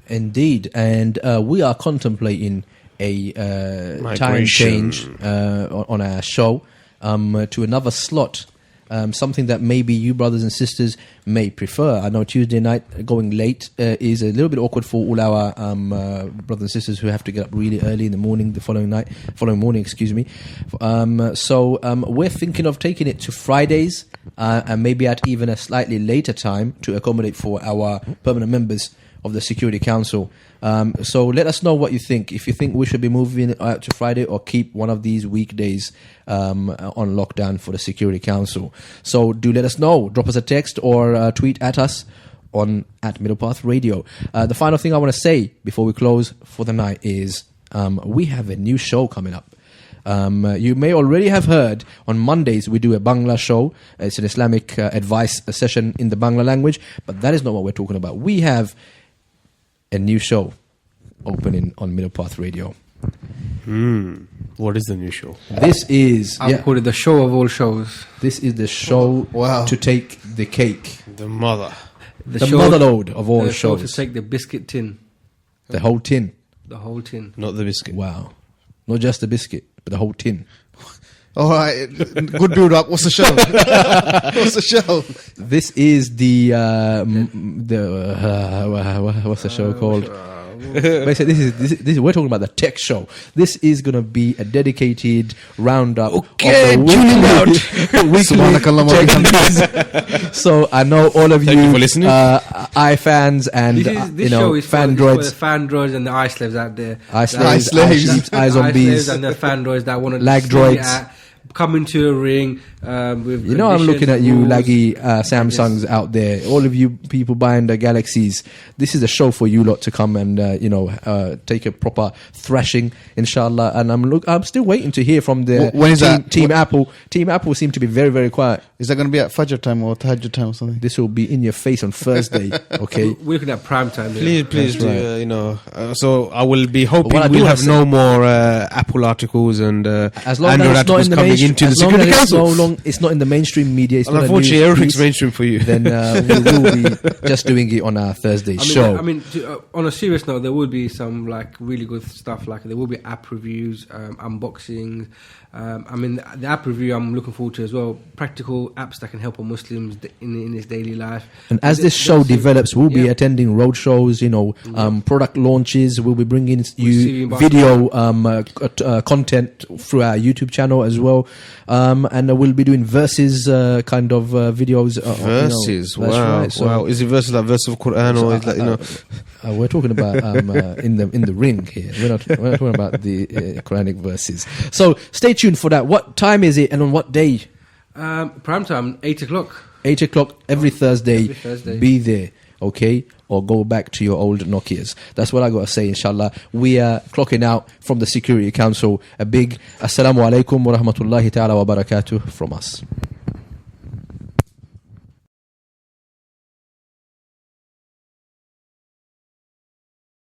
Indeed, and we are contemplating a time change on our show to another slot. Something that maybe you brothers and sisters may prefer. I know Tuesday night going late is a little bit awkward for all our brothers and sisters who have to get up really early in the morning, the following morning, excuse me. So we're thinking of taking it to Fridays and maybe at even a slightly later time to accommodate for our permanent members of the Security Council. So let us know what you think. If you think we should be moving it out to Friday or keep one of these weekdays on lockdown for the Security Council. So do let us know. Drop us a text or tweet at us at Middle Path Radio. The final thing I want to say before we close for the night is we have a new show coming up. You may already have heard on Mondays we do a Bangla show. It's an Islamic advice session in the Bangla language, but that is not what we're talking about. We have a new show opening on Middle Path Radio. What is the new show? This is I'll call it the show of all shows. This is the show to take the cake. The mother. The motherload of all shows. To take the biscuit tin. The whole tin. The whole tin. Not the biscuit. Wow. Not just the biscuit, but the whole tin. All right, good build up. What's the show? What's the show? This is the what's the show called? Basically, this is we're talking about the tech show. This is going to be a dedicated roundup. Okay, of the weekly So I know all of Thank you for listening. iFans and this show is fan for droids. the fan droids and the eye slaves out there. Eye slaves, eye zombies, and the fan droids that want to lag droids. Come into a ring with I'm looking at you rules. laggy Samsungs out there, all of you people buying the Galaxies. This is a show for you lot to come and take a proper thrashing, inshallah. And I'm still waiting to hear from the when is Team Apple. Team Apple seem to be very, very quiet. Is that going to be at Fajr time or Tahajjud time or something? This will be in your face on Thursday. Okay, we're looking at prime time. Please do. So I will be hoping What I do we'll wanna have say- no more Apple articles and as long Android as it's not articles in the coming into the as long Security as it's Council. it's not in the mainstream media. It's And not a unfortunately, news everything's piece, mainstream for you. Then we will be just doing it on our Thursday show. I mean, on a serious note, there will be some like really good stuff. Like there will be app reviews, unboxings. I mean, the app review I'm looking forward to as well. Practical apps that can help a Muslims in his daily life. And as this show develops, we'll be attending road shows, product launches. We'll be bringing you video content through our YouTube channel as well. And we'll be doing verses kind of videos. Verses, that's wow, right. So, wow. Is it verses like verse of Quran or is like, we're talking about in the ring here. We're not talking about the Quranic verses. So stay tuned for that. What time is it and on what day? Prime time, 8 o'clock. 8 o'clock every Thursday. Every Thursday. Be there, okay? Or go back to your old Nokias. That's what I got to say, inshallah. We are clocking out from the Security Council. A big Assalamu alaikum wa rahmatullahi ta'ala wa barakatuh from us.